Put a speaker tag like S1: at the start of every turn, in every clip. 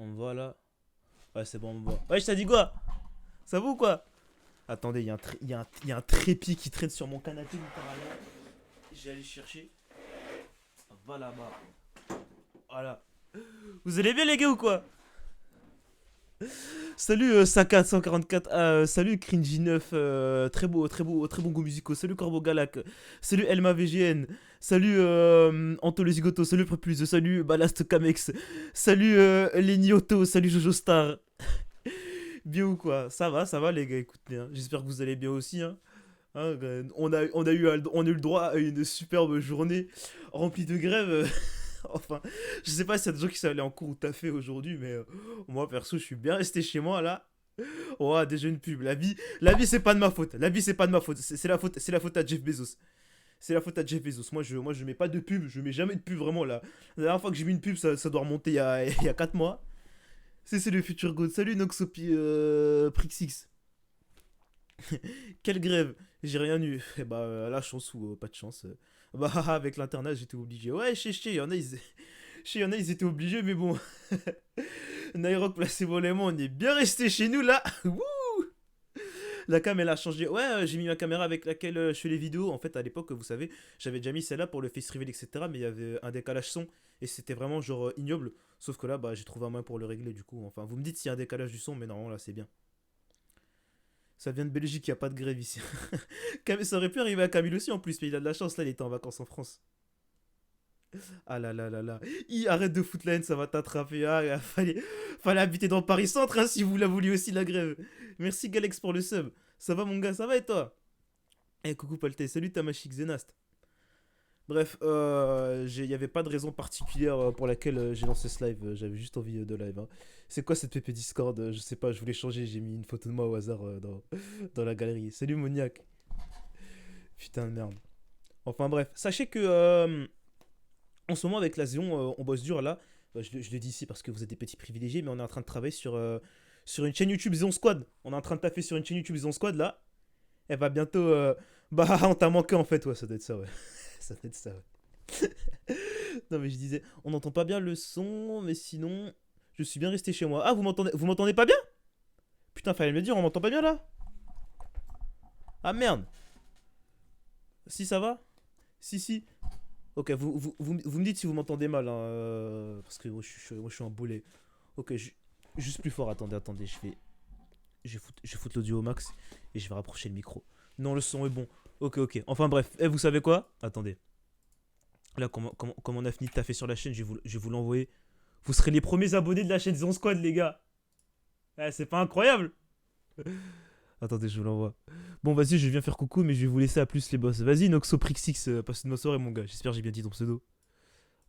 S1: On me voit là. Ouais, c'est bon, on me voit. Ouais, je t'ai dit quoi? Ça va ou quoi? Attendez, il y a un trépied qui traîne sur mon canapé littéralement. Je vais aller chercher. Va là-bas. Voilà. Vous allez bien les gars ou quoi? Salut Saka 144, salut Cringy9, très bon goût musicaux, salut Corbo Galak, salut Elma VGN, salut Anto Zigoto, salut Prepulse, salut Ballast Kamex, salut Lenny Otto, salut Jojo Star. Bien ou quoi? Ça va les gars, écoutez, hein. J'espère que vous allez bien aussi, hein. Hein, on a eu le droit à une superbe journée remplie de grèves. Enfin, je sais pas s'il y a des gens qui savent aller en cours ou taffer aujourd'hui, mais moi perso, je suis bien resté chez moi là. Oh, des jeunes pubs. La vie c'est pas de ma faute. La vie c'est pas de ma faute. C'est la faute à Jeff Bezos. C'est la faute à Jeff Bezos. Moi je mets pas de pub. Je mets jamais de pub vraiment là. La dernière fois que j'ai mis une pub, ça doit remonter il y a 4 mois. C'est le futur God. Salut Noxopi Prixix. Quelle grève. J'ai rien eu. Eh bah, la chance ou pas de chance. Bah, avec l'internet, j'étais obligé. Ouais, il y en a, il y en a, ils étaient obligés, mais bon. Nairok, placez-vous les mains, on est bien resté chez nous là. Wouh. La cam elle a changé. Ouais, j'ai mis ma caméra avec laquelle je fais les vidéos. En fait, à l'époque, vous savez, j'avais déjà mis celle-là pour le face reveal, etc. Mais il y avait un décalage son et c'était vraiment genre ignoble. Sauf que là, bah, j'ai trouvé un moyen pour le régler du coup. Enfin, vous me dites s'il y a un décalage du son, mais non, là, c'est bien. Ça vient de Belgique, il n'y a pas de grève ici. Ça aurait pu arriver à Camille aussi en plus, mais il a de la chance là, il était en vacances en France. Ah là là là là. Arrête de foutre la haine, ça va t'attraper. Ah, fallait habiter dans Paris Centre hein, si vous la vouliez aussi la grève. Merci Galex pour le sub. Ça va mon gars, ça va et toi? Eh coucou Palté, salut Tamashik Zenast. Bref, il n'y avait pas de raison particulière pour laquelle j'ai lancé ce live. J'avais juste envie de live, hein. C'est quoi cette PP Discord? Je sais pas, je voulais changer. J'ai mis une photo de moi au hasard dans la galerie. Salut Moniac. Putain de merde. Enfin bref, sachez que en ce moment avec la Zéon, on bosse dur là. Je le dis ici parce que vous êtes des petits privilégiés, mais on est en train de travailler sur une chaîne YouTube Zéon Squad. On est en train de taffer sur une chaîne YouTube Zéon Squad là. Elle va bientôt. Bah, on t'a manqué en fait, ouais, ça doit être ça, ouais. Ça doit être ça, ouais. Non, mais je disais, on n'entend pas bien le son, mais sinon, je suis bien resté chez moi. Ah, vous m'entendez pas bien? Putain, fallait me le dire, on m'entend pas bien là? Ah merde. Si, ça va? Si, si. Ok, vous me dites si vous m'entendez mal, hein, parce que moi, je suis un boulet. Ok, juste plus fort, attendez, je vais foutre l'audio au max et je vais rapprocher le micro. Non, le son est bon. Ok. Enfin bref, vous savez quoi? Attendez. Là, comme on a fini de taffer sur la chaîne, je vais vous l'envoyer. Vous serez les premiers abonnés de la chaîne Zon Squad, les gars. C'est pas incroyable? Attendez, je vous l'envoie. Bon, vas-y, je viens faire coucou, mais je vais vous laisser à plus, les boss. Vas-y, Noxoprixix, passe une bonne soirée, mon gars. J'espère que j'ai bien dit ton pseudo.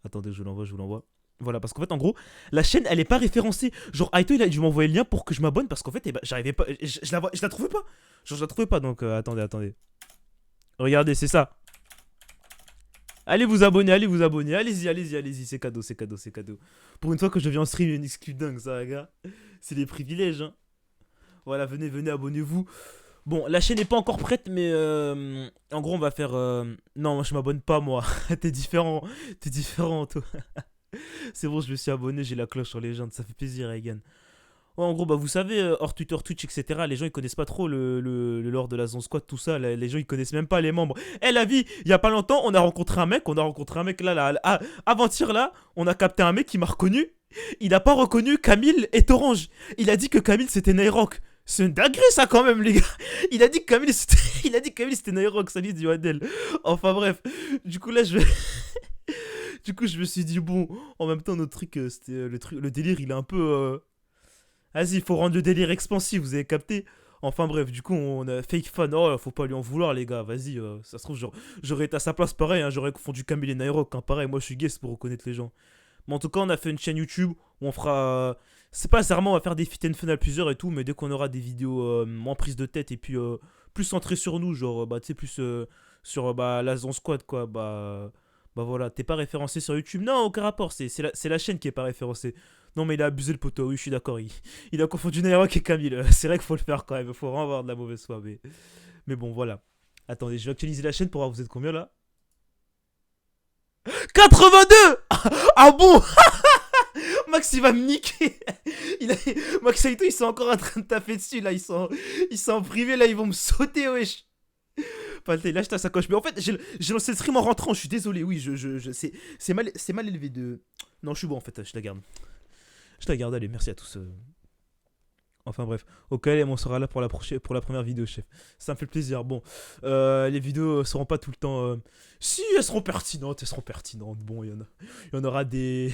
S1: Attendez, je vous l'envoie. Voilà, parce qu'en fait, en gros, la chaîne, elle est pas référencée. Genre, Aito, il a dû m'envoyer le lien pour que je m'abonne, parce qu'en fait, eh ben, j'arrivais pas. Je la trouvais pas. Genre, je la trouvais pas, donc attendez. Regardez, c'est ça. Allez vous abonner, allez-y, c'est cadeau. Pour une fois que je viens en stream, une excuse dingue, ça, gars. C'est des privilèges, hein. Voilà, venez, abonnez-vous. Bon, la chaîne n'est pas encore prête, mais en gros, on va faire. Non, moi, je m'abonne pas, moi. T'es différent, toi. C'est bon, je me suis abonné, j'ai la cloche sur les gens, ça fait plaisir, Egan. Ouais, en gros, bah, vous savez, hors Twitter, Twitch, etc., les gens ils connaissent pas trop le lore de la Zone Squad, tout ça. Les gens ils connaissent même pas les membres. La vie, il y a pas longtemps, on a rencontré un mec là, avant-hier là, on a capté un mec qui m'a reconnu. Il a pas reconnu Camille et Orange. Il a dit que Camille c'était Nairok. C'est une dinguerie ça quand même, les gars. Il a dit que Camille c'était, Nairok, salut du Adel. Enfin bref, du coup là je vais. Du coup, je me suis dit, bon, en même temps, notre truc, c'était le délire, il est un peu. Vas-y, il faut rendre le délire expansif, vous avez capté? Enfin bref, du coup, on a fake fan. Oh, faut pas lui en vouloir, les gars. Vas-y, ça se trouve, j'aurais été à sa place pareil. Hein, j'aurais confondu Camille et Nairok. Hein, pareil, moi, je suis guest pour reconnaître les gens. Mais en tout cas, on a fait une chaîne YouTube où on fera. C'est pas nécessairement, on va faire des fit and fun à plusieurs et tout, mais dès qu'on aura des vidéos moins prises de tête et puis plus centrées sur nous, genre, bah, tu sais, plus sur la Zone Squad, quoi, bah voilà, t'es pas référencé sur YouTube. Non, aucun rapport, c'est la chaîne qui est pas référencée. Non, mais il a abusé le poteau, oui, je suis d'accord. Il a confondu Nairok et Camille. C'est vrai qu'il faut le faire quand même, il faut vraiment avoir de la mauvaise foi. Mais bon, voilà. Attendez, je vais actualiser la chaîne pour voir vous êtes combien là. 82. Ah bon. Max, il va me niquer. Il a... Max Saito, ils sont encore en train de taper dessus, là. Ils sont en privé, là, ils vont me sauter, wesh. Palté, lâche ta sacoche. Mais en fait, j'ai lancé le stream en rentrant, je suis désolé. Oui, c'est mal élevé de... Non, je suis bon, en fait, je la garde. Je la garde, allez, merci à tous. Enfin bref, au calme, on sera là pour la première vidéo, chef. Ça me fait plaisir. Bon, les vidéos seront pas tout le temps... Si, elles seront pertinentes, Bon, il y en aura des...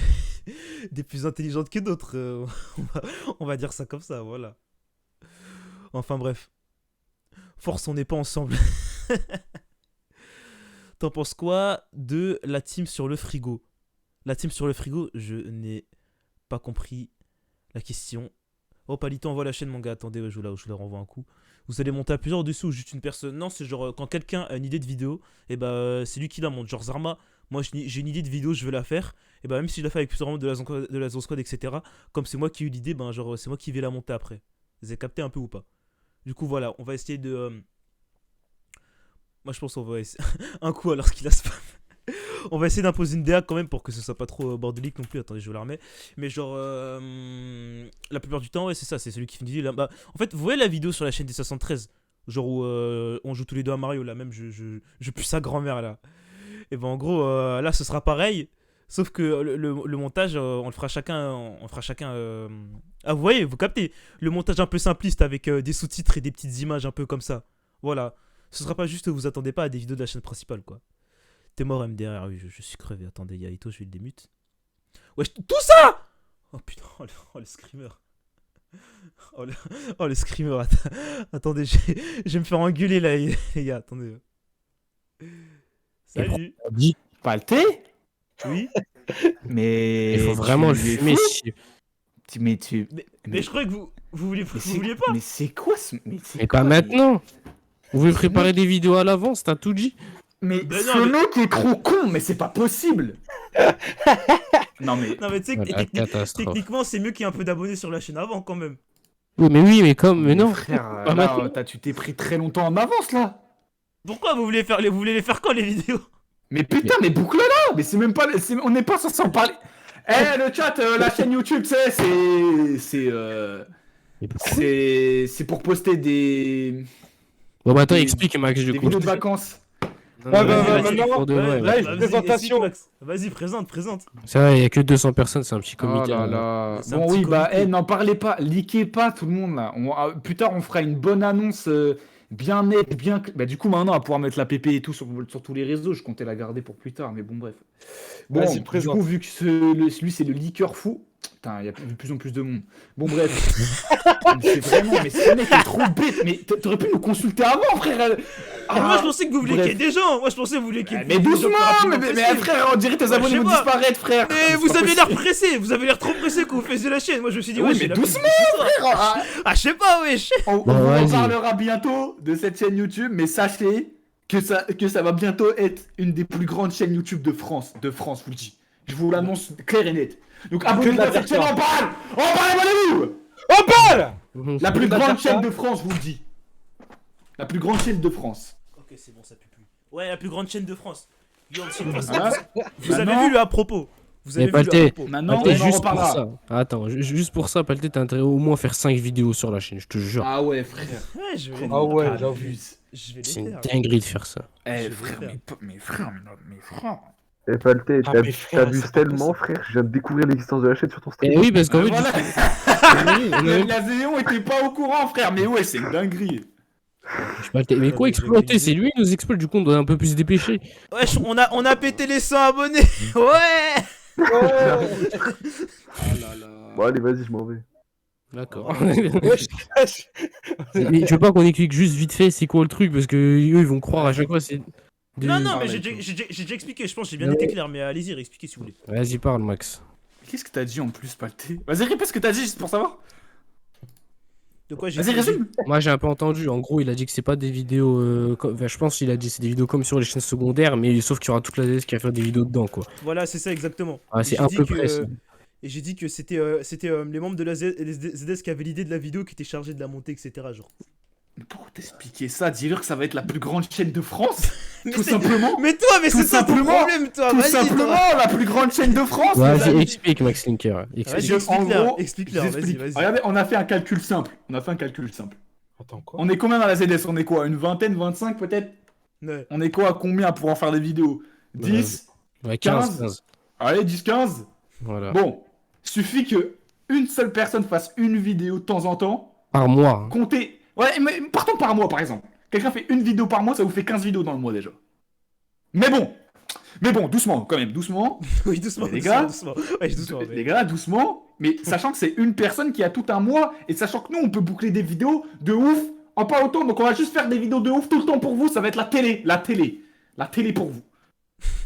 S1: des plus intelligentes que d'autres. On va dire ça comme ça, voilà. Enfin bref. Force, on n'est pas ensemble. T'en penses quoi de la team sur le frigo? La team sur le frigo, je n'ai pas compris la question. Oh, Palito, envoie la chaîne, mon gars. Attendez, ouais, je vous la renvoie un coup. Vous allez monter à plusieurs dessus ou juste une personne? Non, c'est genre quand quelqu'un a une idée de vidéo, et bah c'est lui qui la monte. Genre Zarma, moi j'ai une idée de vidéo, je veux la faire. Et bah même si je la fais avec plusieurs membres de la Zone Squad, etc. Comme c'est moi qui ai eu l'idée, ben genre c'est moi qui vais la monter après. Vous avez capté un peu ou pas? Du coup, voilà, on va essayer de. Moi je pense qu'on va essayer. Un coup alors qu'il a spam. On va essayer d'imposer une DA quand même pour que ce soit pas trop bordélique non plus. Attendez, je vous la remets. Mais genre, la plupart du temps, ouais, c'est ça. C'est celui qui fait une vidéo. Bah, en fait, vous voyez la vidéo sur la chaîne des 73, genre où on joue tous les deux à Mario, là, même je pue sa grand-mère, là. Et ben en gros, là, ce sera pareil. Sauf que le montage, on le fera chacun. Ah, vous voyez, vous captez. Le montage un peu simpliste avec des sous-titres et des petites images un peu comme ça. Voilà. Ce sera pas juste, vous attendez pas à des vidéos de la chaîne principale, quoi. T'es mort MDR, oui, je suis crevé. Attendez, Yaito, je vais le démute. Wesh, tout ça! Oh putain, oh le screamer. Oh le screamer, attendez, je vais me faire engueuler là, les gars, attendez. Salut.
S2: Palté?
S1: Oui.
S2: Mais
S3: il faut vraiment le fumer.
S1: Mais je croyais que vous vouliez pas.
S2: Mais c'est quoi ce...
S3: Mais pas maintenant. Vous voulez préparer des vidéos à l'avance, t'as tout dit.
S2: Mais ce mec est trop con, mais c'est pas possible. Non mais
S1: tu sais, techniquement c'est mieux qu'il y ait un peu d'abonnés sur la chaîne avant quand même.
S3: Oui mais non.
S2: Frère, là, tu t'es pris très longtemps en avance là.
S1: Pourquoi vous voulez les faire quand les vidéos?
S2: Mais putain, mais boucle-la. Mais c'est même pas, on n'est pas censé en parler. Eh le chat, la chaîne YouTube, c'est pour poster des...
S3: Bon bah attends, explique Max,
S2: des vidéos de vacances.
S3: Maintenant,
S1: live présentation. Vas-y, présente.
S3: C'est vrai, il y a que 200 personnes, c'est un petit comité.
S2: Oh là là. Bon oui, bah n'en parlez pas, leakez pas tout le monde là. Plus tard, on fera une bonne annonce bien nette, bien... Bah du coup, maintenant, on va pouvoir mettre la PP et tout sur tous les réseaux. Je comptais la garder pour plus tard, mais bon, bref. Bon, du coup, vu que lui, c'est le leaker fou... Putain, il y a de plus en plus de monde. Bon, bref. C'est vraiment... Mais ce mec est trop bête. Mais t'aurais pu nous consulter avant, frère.
S1: Moi, je pensais que vous vouliez qu'il y ait des gens. Moi, je pensais que vous vouliez qu'il y ait
S2: mais doucement. Mais frère, on dirait tes abonnés vont disparaître, frère.
S1: Mais vous avez l'air pressé. Vous avez l'air trop pressé quand vous faisiez la chaîne. Moi, je me suis dit,
S2: oui, mais doucement, frère.
S1: Ah, je sais pas, wesh.
S2: On en parlera bientôt de cette chaîne YouTube, mais sachez que ça va bientôt être une des plus grandes chaînes YouTube de France. De France, vous le dis. Je vous l'annonce clair et net. Donc abonnez-vous à cette chaîne, on parle, abonnez-vous. On parle. La plus grande chaîne de France, vous le dis. La plus grande chaîne de France.
S1: Ok, c'est bon, ça pue plus. Ouais, la plus grande chaîne de France. Vous avez vu le à propos.
S3: Vous avez vu le à propos.
S2: Maintenant,
S3: Palté,
S2: on en reparlera.
S3: pour ça. Attends, juste pour ça, Palté, t'as intérêt au moins à faire 5 vidéos sur la chaîne, je te jure.
S2: Ah ouais, frère.
S1: Ouais, je vais.
S2: Ah ouais, j'avoue.
S3: C'est une dinguerie de faire ça.
S2: Eh frère, mais frère.
S4: Et Palté, t'abuses tellement, frère, je viens de découvrir l'existence de la chaîne sur ton stream.
S3: Et oui, parce qu'en fait,
S2: la Zéon était pas au courant, frère, mais ouais, c'est une dinguerie.
S3: Mais quoi exploiter? C'est lui qui nous exploite, du coup on doit un peu plus se dépêcher.
S1: Wesh, on a pété les 100 abonnés. Ouais.
S2: Oh là là.
S4: Bon allez, vas-y, je m'en vais.
S3: D'accord. Mais je veux pas qu'on explique juste vite fait c'est quoi le truc, parce que eux ils vont croire à chaque fois c'est...
S1: Non, mais j'ai déjà expliqué, je pense que j'ai bien été clair, mais allez-y, réexpliquez si vous voulez.
S3: Vas-y, parle, Max.
S2: Qu'est-ce que t'as dit en plus, Palté? Vas-y, répète ce que t'as dit juste pour savoir.
S1: De quoi j'ai
S2: Vas-y, résume.
S3: Moi j'ai un peu entendu, en gros il a dit que c'est pas des vidéos... je pense qu'il a dit c'est des vidéos comme sur les chaînes secondaires, mais sauf qu'il y aura toute la DS qui va faire des vidéos dedans, quoi.
S1: Voilà, c'est ça exactement.
S3: Ah, c'est un peu près ça.
S1: Et j'ai dit que c'était les membres de la ZS qui avaient l'idée de la vidéo qui étaient chargés de la monter, etc. Genre.
S2: Pour t'expliquer ça, dis-leur que ça va être la plus grande chaîne de France.
S1: Mais
S2: Tout
S1: c'est-
S2: simplement.
S1: Mais toi, mais
S2: Tout
S1: c'est ça ton
S2: simplement.
S1: problème, toi.
S2: Tout
S1: Vas-y,
S2: simplement,
S1: toi.
S2: la plus grande chaîne de France.
S3: Vas-y,
S2: les
S3: explique, Max Linker. Explique.
S1: Vas-y,
S2: Je- en
S1: explique-leur,
S2: gros,
S1: explique-leur, vas-y,
S2: j'explique.
S1: vas-y.
S2: Regardez, on a fait un calcul simple.
S5: Attends, quoi?
S2: On est combien dans la ZS? On est quoi? Une vingtaine, 25 peut-être?
S1: Ouais.
S2: On est quoi à combien pour en faire des vidéos? 10?
S3: Ouais,
S2: 15.
S3: 15.
S2: Allez, 10, 15?
S3: Voilà.
S2: Bon, suffit que une seule personne fasse une vidéo de temps en temps.
S3: Par mois. Hein.
S2: Comptez. Ouais, mais partons par mois par exemple. Quelqu'un fait une vidéo par mois, ça vous fait 15 vidéos dans le mois déjà. Mais bon, doucement, quand même, doucement.
S1: Oui, doucement,
S2: Mais les
S1: doucement,
S2: gars,
S1: doucement. Ouais, doucement,
S2: Les gars, doucement. Mais sachant que c'est une personne qui a tout un mois, et sachant que nous, on peut boucler des vidéos de ouf en pas autant. Donc on va juste faire des vidéos de ouf tout le temps pour vous. Ça va être la télé. La télé pour vous.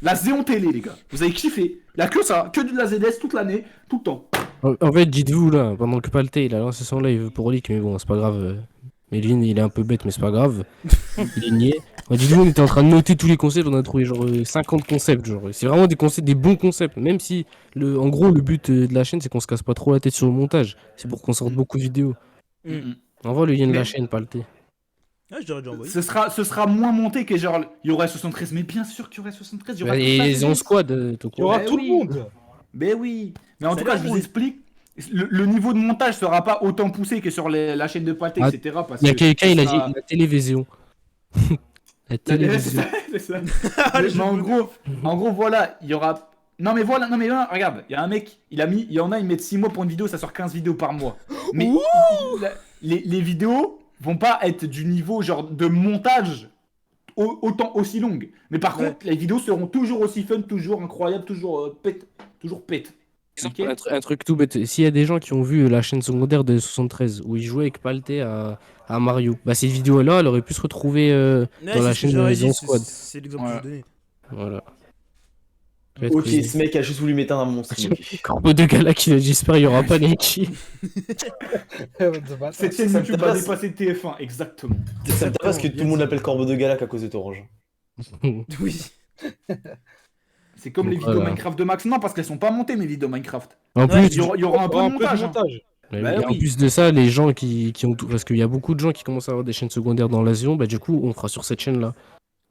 S2: La Zéon télé, les gars. Vous avez kiffé. Il y a que ça, que de la ZS toute l'année, tout le temps.
S3: En fait, dites-vous là, pendant que Palté il a lancé son live pour leak, mais bon, c'est pas grave. Melvin, il est un peu bête, mais c'est pas grave. Il est niais. Ouais, dites-vous, on était en train de noter tous les concepts, on a trouvé genre 50 concepts. Genre, c'est vraiment des concepts, des bons concepts. Même si, en gros, le but de la chaîne, c'est qu'on se casse pas trop la tête sur le montage. C'est pour qu'on sorte beaucoup de vidéos. Envoie le lien de la chaîne, Palté.
S1: Ah, je l'aurais déjà envoyé.
S2: Ce sera moins monté que genre, il y aurait 73. Mais bien sûr qu'il y aurait 73. Il y aura
S3: Et
S2: toute la
S3: les
S2: ZS.
S3: en squad, t'es au
S5: Il y aura
S2: Eh
S5: tout
S2: oui.
S5: le monde.
S2: Mais oui. Mais en
S1: Ça
S2: tout cas,
S1: a
S2: je
S1: l'air
S2: vous
S1: cool.
S2: explique. Le niveau de montage sera pas autant poussé que sur la chaîne de Palté,
S3: Ah,
S2: etc. Parce
S3: Il y a
S2: que
S3: quelqu'un,
S2: ce
S3: il a dit
S2: sera-
S3: la télévision. La
S2: C'est
S3: télévision.
S2: ça, c'est ça.
S1: Ah, le
S2: Mais
S1: jeu
S2: en
S1: de
S2: gros, voilà, il y aura. Non mais voilà, regarde, il y a un mec, il y en a, ils mettent 6 mois pour une vidéo, ça sort 15 vidéos par mois. Mais les vidéos vont pas être du niveau genre de montage autant aussi longue. Mais par
S1: Ouais.
S2: contre, les vidéos seront toujours aussi fun, toujours incroyables, toujours pète.
S3: Exemple, un truc tout bête. S'il y a des gens qui ont vu la chaîne secondaire de 73 où il jouait avec Palté à Mario, bah cette vidéo-là, elle aurait pu se retrouver
S1: Ouais,
S3: dans
S1: c'est
S3: la
S1: ce que
S3: chaîne
S1: j'aurais
S3: de
S1: dit,
S3: Zone
S1: c'est-
S3: Squad.
S1: C'est l'exemple que je donnais.
S3: Voilà.
S6: Ok, ce mec a juste voulu m'éteindre à mon stream. ok.
S3: Corbeau de Gala qui j'espère il y aura pas Nike.
S2: Cette chaîne
S6: Ça
S2: YouTube
S6: me
S2: va
S6: passe.
S2: dépasser TF1, exactement.
S6: Ça me tape parce que
S1: bien
S6: tout le monde
S1: dit.
S6: l'appelle Corbeau de Galac à cause de Torange.
S1: Oui.
S2: C'est comme les vidéos
S3: Voilà.
S2: Minecraft de Max, non, parce qu'elles sont pas montées mes vidéos Minecraft.
S3: En
S1: Ouais,
S3: plus,
S2: Il y aura un peu de montage. hein.
S3: mais
S2: Bah
S3: en
S2: oui.
S3: plus de ça, les gens qui ont tout, parce qu'il y a beaucoup de gens qui commencent à avoir des chaînes secondaires dans l'Asion, bah du coup on fera sur cette chaîne-là.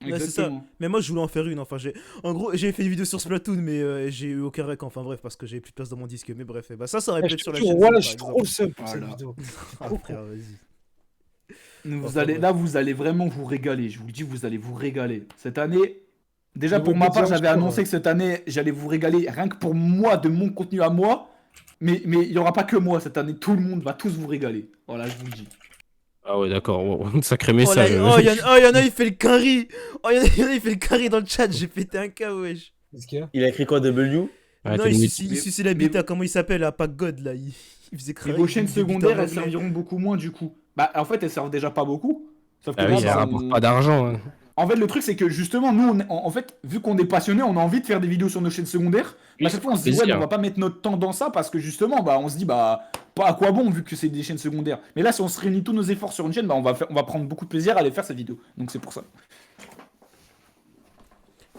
S1: Ouais, c'est ça.
S2: Exactement.
S1: Mais moi, je voulais en faire une. Enfin, en gros, j'ai fait une vidéo sur Splatoon, mais j'ai eu aucun rec. Enfin, bref, parce que j'avais plus de place dans mon disque. Mais bref, bah, ça aurait pu être sur la chaîne.
S5: Voilà,
S1: par
S5: je suis
S1: exemple.
S5: trop le seum pour cette
S2: Voilà.
S5: vidéo.
S1: Ah, frère, vas-y.
S2: Vous allez vraiment vous régaler. Je vous le dis, vous allez vous régaler. Cette année, déjà
S5: Mais
S2: pour
S5: vous
S2: ma
S5: me
S2: part,
S5: dites
S2: j'avais
S5: encore,
S2: annoncé que cette année, j'allais vous régaler rien que pour moi, de mon contenu à moi. Mais il n'y aura pas que moi cette année. Tout le monde va tous vous régaler. Voilà, je vous le dis.
S3: Ah ouais, d'accord, wow, sacré
S1: Oh,
S3: message.
S1: là, il y en a, il fait le carry. Oh, il y en a, il fait le carry dans le chat. J'ai pété un cas, wesh.
S5: Qu'est-ce qu'il y a?
S6: Il a écrit quoi, W?
S3: Ouais,
S1: Non,
S3: t'es
S1: il
S3: une-
S1: suit l'habitat. Comment il s'appelle? À Pack God, là. Il faisait
S2: Et
S1: carry.
S2: vos chaînes
S1: il faisait
S2: secondaires,
S1: habitat
S2: elles
S1: anglais.
S2: serviront beaucoup moins du coup. Bah, en fait, elles servent déjà pas beaucoup. Sauf que
S3: Ah
S2: là,
S3: oui, ça
S2: bah,
S3: rapporte pas d'argent. Hein.
S2: En fait, le truc, c'est que justement, nous, en fait, vu qu'on est passionné, on a envie de faire des vidéos sur nos chaînes secondaires. Mais à chaque fois, on se dit, ouais,
S3: plaisir.
S2: mais on va pas mettre notre temps dans ça parce que justement, bah, on se dit, bah, pas à quoi bon vu que c'est des chaînes secondaires. Mais là, si on se réunit tous nos efforts sur une chaîne, bah, on va prendre beaucoup de plaisir à aller faire cette vidéo. Donc, c'est pour ça.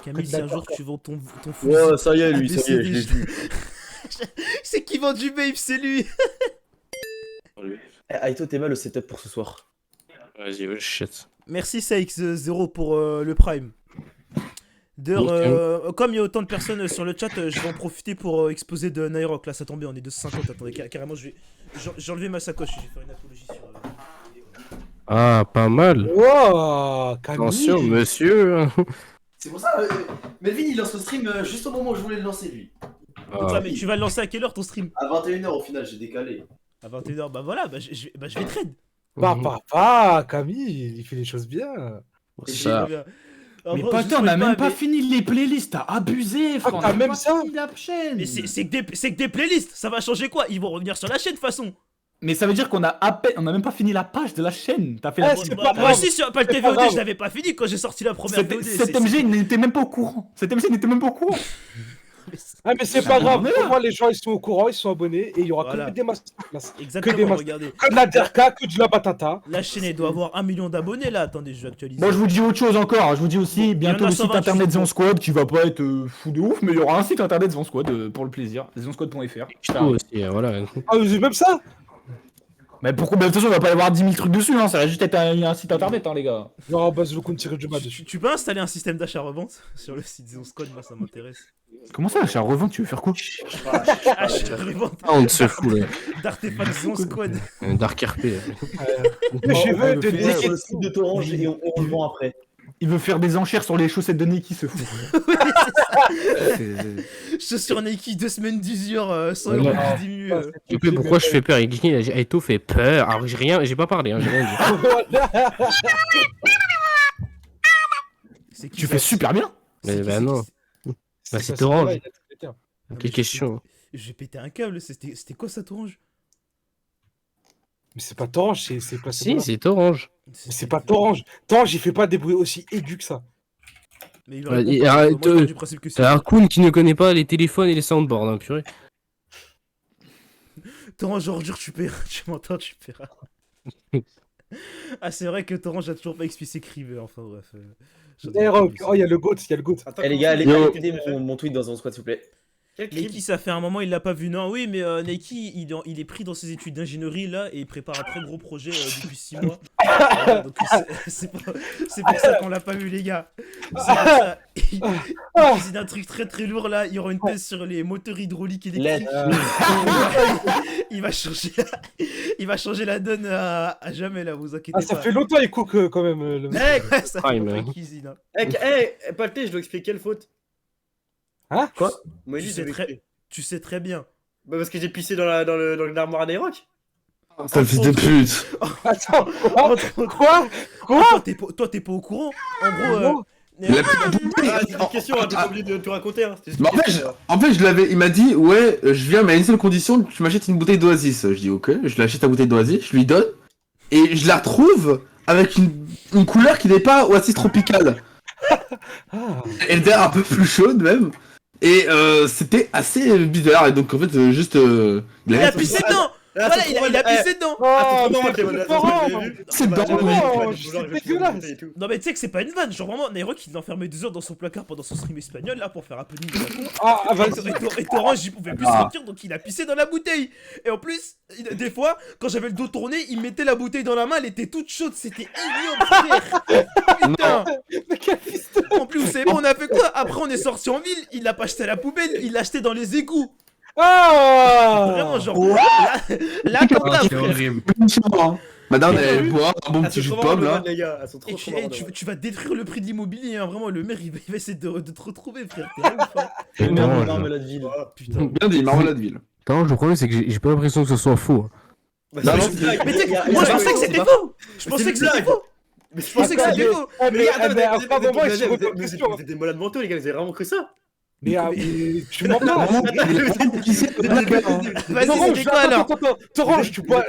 S1: Camille, si un jour tu vends ton fusil.
S6: Ouais, ça y est, lui,
S1: à
S6: ça y est, je l'ai
S1: décéder,
S6: vu.
S1: C'est qui vend du babe, c'est lui.
S6: Eh, Aito, t'es mal le setup pour ce soir.
S3: Vas-y, oh shit.
S1: Merci Saix0 pour le Prime. D'ailleurs, comme il y a autant de personnes sur le chat, je vais en profiter pour exposer de Nairok. Là, ça tombe bien, on est 250. Attendez, carrément, j'ai enlevé ma sacoche. Je vais faire une apologie sur.
S3: Ah, pas mal.
S5: Wow, Camille.
S3: Attention, monsieur.
S6: C'est pour ça, Melvin, il lance le stream juste au moment où je voulais le lancer, lui.
S3: Ah.
S1: Mais tu vas le lancer à quelle heure ton stream?
S6: À 21h au final, j'ai décalé.
S1: À 21h. Bah voilà, je vais trade.
S5: Camille, il fait les choses bien.
S3: Ça.
S1: En
S2: Mais
S1: vrai,
S2: pas
S1: je
S2: on a
S1: spoil
S2: même pas
S1: mais-
S2: fini les playlists. T'as abusé, frère.
S5: t'as
S2: on a
S5: même
S2: pas
S5: ça
S2: fini la chaîne.
S1: Mais c'est que des playlists. Ça va changer quoi? Ils vont revenir sur la chaîne de toute façon.
S2: Mais ça veut dire qu'on a à peine, on a même pas fini la page de la chaîne. T'as fait la
S5: Ah, c'est
S1: Bah,
S5: pas
S1: moi
S5: grave.
S1: aussi, sur pas le
S5: C'est pas
S1: TVOD,
S5: grave.
S1: je l'avais pas fini quand j'ai sorti la première VOD.
S2: Cet MG n'était même pas au courant. Cet MG n'était même pas au courant.
S5: Ah, mais c'est pas grave.
S2: on est là.
S5: Pour moi, les gens, ils sont au courant, ils sont abonnés et il y aura
S1: Voilà.
S5: que des masterclass.
S1: Exactement,
S5: Que des
S1: regardez.
S5: Que de la derka, que de la batata.
S1: La chaîne, elle doit avoir 1 million d'abonnés là. Attendez, je vais actualiser.
S2: Bon, je vous dis autre chose encore. Je vous dis aussi bientôt
S1: en a
S2: le site
S1: 120
S2: internet
S1: toujours.
S2: Zion Squad qui va pas être fou de ouf, mais il y aura un site internet Zion Squad pour le plaisir. Zionsquad.fr.
S3: Putain aussi, voilà.
S5: Ah, vous avez même ça?
S2: Mais pourquoi? Mais de toute façon, on va pas y avoir 10 000 trucs dessus, hein. Ça va juste être un site internet, hein, les gars.
S5: Non, base le compte tiré du bas
S1: Tu,
S5: dessus.
S1: tu peux installer un système d'achat-revente sur le site Zone Squad, moi ça m'intéresse.
S2: Comment ça, achat revente, tu veux faire quoi?
S1: Achat-revente
S3: Ah, on se fout, là.
S1: d'artefacts Zone Squad.
S3: Dark RP.
S5: Les cheveux de
S6: On met sur
S5: Nick.
S6: le site de Torange et on le vend après.
S2: Il veut faire des enchères sur les chaussettes de Nike, ce fou.
S1: Chaussures Nike, 2 semaines d'usure, 100
S3: Ouais.
S1: euros qui diminue.
S3: Tu sais pourquoi je fais peur? Il a dit Aito fait peur. Alors j'ai pas parlé, hein, j'ai rien dit.
S1: C'est qui
S2: Tu
S1: ça
S2: fais super bien.
S3: Mais
S1: C'est
S3: bah
S1: qui,
S3: non. Bah c'est Orange. Quelle question?
S1: J'ai pété un câble, c'était quoi ça, Orange?
S5: Mais c'est pas Torange, c'est pas
S3: Si, c'est Orange.
S5: C'est pas Torange. Torange, il fait pas des bruits aussi aigus que ça.
S1: Mais il
S3: Ouais,
S1: aurait
S3: et
S1: compris,
S3: arrête,
S1: moi, je pars du principe que c'est.
S3: T'as un Kun qui ne connaît pas les téléphones et les soundboards, hein, purée.
S1: Orange, ordure, tu paieras, tu m'entends, tu paieras. Ah, c'est vrai que Orange a toujours pas explicité Criver, enfin bref. j'en ai
S5: Eh,
S1: pas
S5: Rock,
S1: vu ça.
S5: oh, il y a le GOAT, il y a le GOAT.
S6: Eh les gars, allez
S7: Yo.
S6: aider mon tweet dans un squad, s'il vous plaît.
S1: Nike, ça fait un moment, il l'a pas vu. Non, oui, mais Nike, il est pris dans ses études d'ingénierie là et il prépare un très gros projet depuis 6 mois. Donc c'est pour ça qu'on l'a pas vu, les gars. C'est pour ça. Il cuisine un truc très très lourd là. Il y aura une thèse sur les moteurs hydrauliques électriques. Il va changer la donne à jamais là, vous inquiétez
S5: Ah, ça
S1: pas.
S5: fait longtemps, il cook quand même. Le mec.
S6: Eh,
S1: Ça fait
S3: Prime,
S1: longtemps
S3: hein.
S1: qu'il cuisine, hein.
S6: Palté, je dois expliquer quelle faute.
S5: Hein?
S6: Quoi? Moi,
S1: Tu
S6: je
S1: sais
S6: vais
S1: très-
S6: expliquer.
S1: Tu sais très bien.
S6: Bah, parce que j'ai pissé dans l'armoire à Nairoc.
S7: Sale fils de pute.
S5: Attends,
S1: Entre autres.
S5: quoi?
S1: Ah, toi, t'es pas au courant. En gros,
S7: La-
S6: Ah, c'est une question, hein, t'es pas obligé de tout raconter. Hein. C'est juste
S7: Mais
S6: une question,
S7: en fait, il m'a dit, ouais, je viens, mais à une seule condition, tu m'achètes une bouteille d'Oasis. Je dis, ok, je lui achète la bouteille d'Oasis, je lui donne, et je la retrouve avec une couleur qui n'est pas Oasis tropicale.
S5: Ah.
S7: Elle était un peu plus chaude même, et c'était assez bizarre, et donc en fait, juste.
S1: il a
S7: avait-
S1: pissé dedans.
S6: Ah,
S1: Voilà,
S6: c'est
S1: il
S6: trop
S1: a
S6: mal.
S1: pissé dedans.
S5: Oh,
S7: C'est dingue.
S5: c'est dégueulasse.
S1: Non mais tu sais que c'est pas une vanne, genre vraiment Nairoc il l'a enfermé 2 heures dans son placard pendant son stream espagnol là pour faire un peu de mime.
S5: Ah, vas-y.
S1: Et Orange il pouvait plus sortir donc il a pissé dans la bouteille. Et en plus, des fois, quand j'avais le dos tourné, il mettait la bouteille dans la main, elle était toute chaude, c'était ignoble frère. Putain.
S5: Mais quel fils de...
S1: En plus vous savez pas on a fait quoi? Après on est sorti en ville, il l'a pas acheté à la poubelle, il l'a acheté dans les égouts.
S5: Ah.
S1: Vraiment genre là comme là
S3: C'est
S1: frère.
S3: horrible.
S7: Madame, elle boit un bon
S6: Elles
S7: petit
S6: sont
S7: jus de
S6: trop
S7: pomme
S6: marrantes,
S7: là.
S6: les gars. Elles sont
S1: Et
S6: trop marrantes.
S1: tu vas détruire le prix de l'immobilier, hein, vraiment, le maire il va essayer de te retrouver, frère. T'es un ouf, hein.
S3: Non,
S6: Marmelade ville.
S1: Putain.
S7: Bien dit, Marmelade Ville.
S3: Non, le problème c'est que j'ai pas l'impression que ce soit faux.
S6: Bah,
S7: Non,
S6: c'est
S7: non,
S6: une blague.
S1: Mais tu sais,
S6: Il y a-
S1: moi
S6: il y
S1: je
S6: a-
S1: pensais que
S6: c'est
S1: c'était
S6: pas-
S1: faux. Je
S6: c'est
S1: pensais
S6: une
S1: que c'était
S6: blague.
S1: faux.
S6: Mais
S1: Je pensais que c'était faux.
S5: Ah,
S6: Mais
S5: mais
S6: attends,
S5: à aucun moment, il se
S6: vous
S5: pose la question.
S6: êtes des malades mentaux, les gars, vous avez vraiment cru ça?
S5: Mais tu m'en parles.
S1: Vas-y,
S5: Torange,
S1: c'était quoi alors?
S5: attends, Torange, tu bois.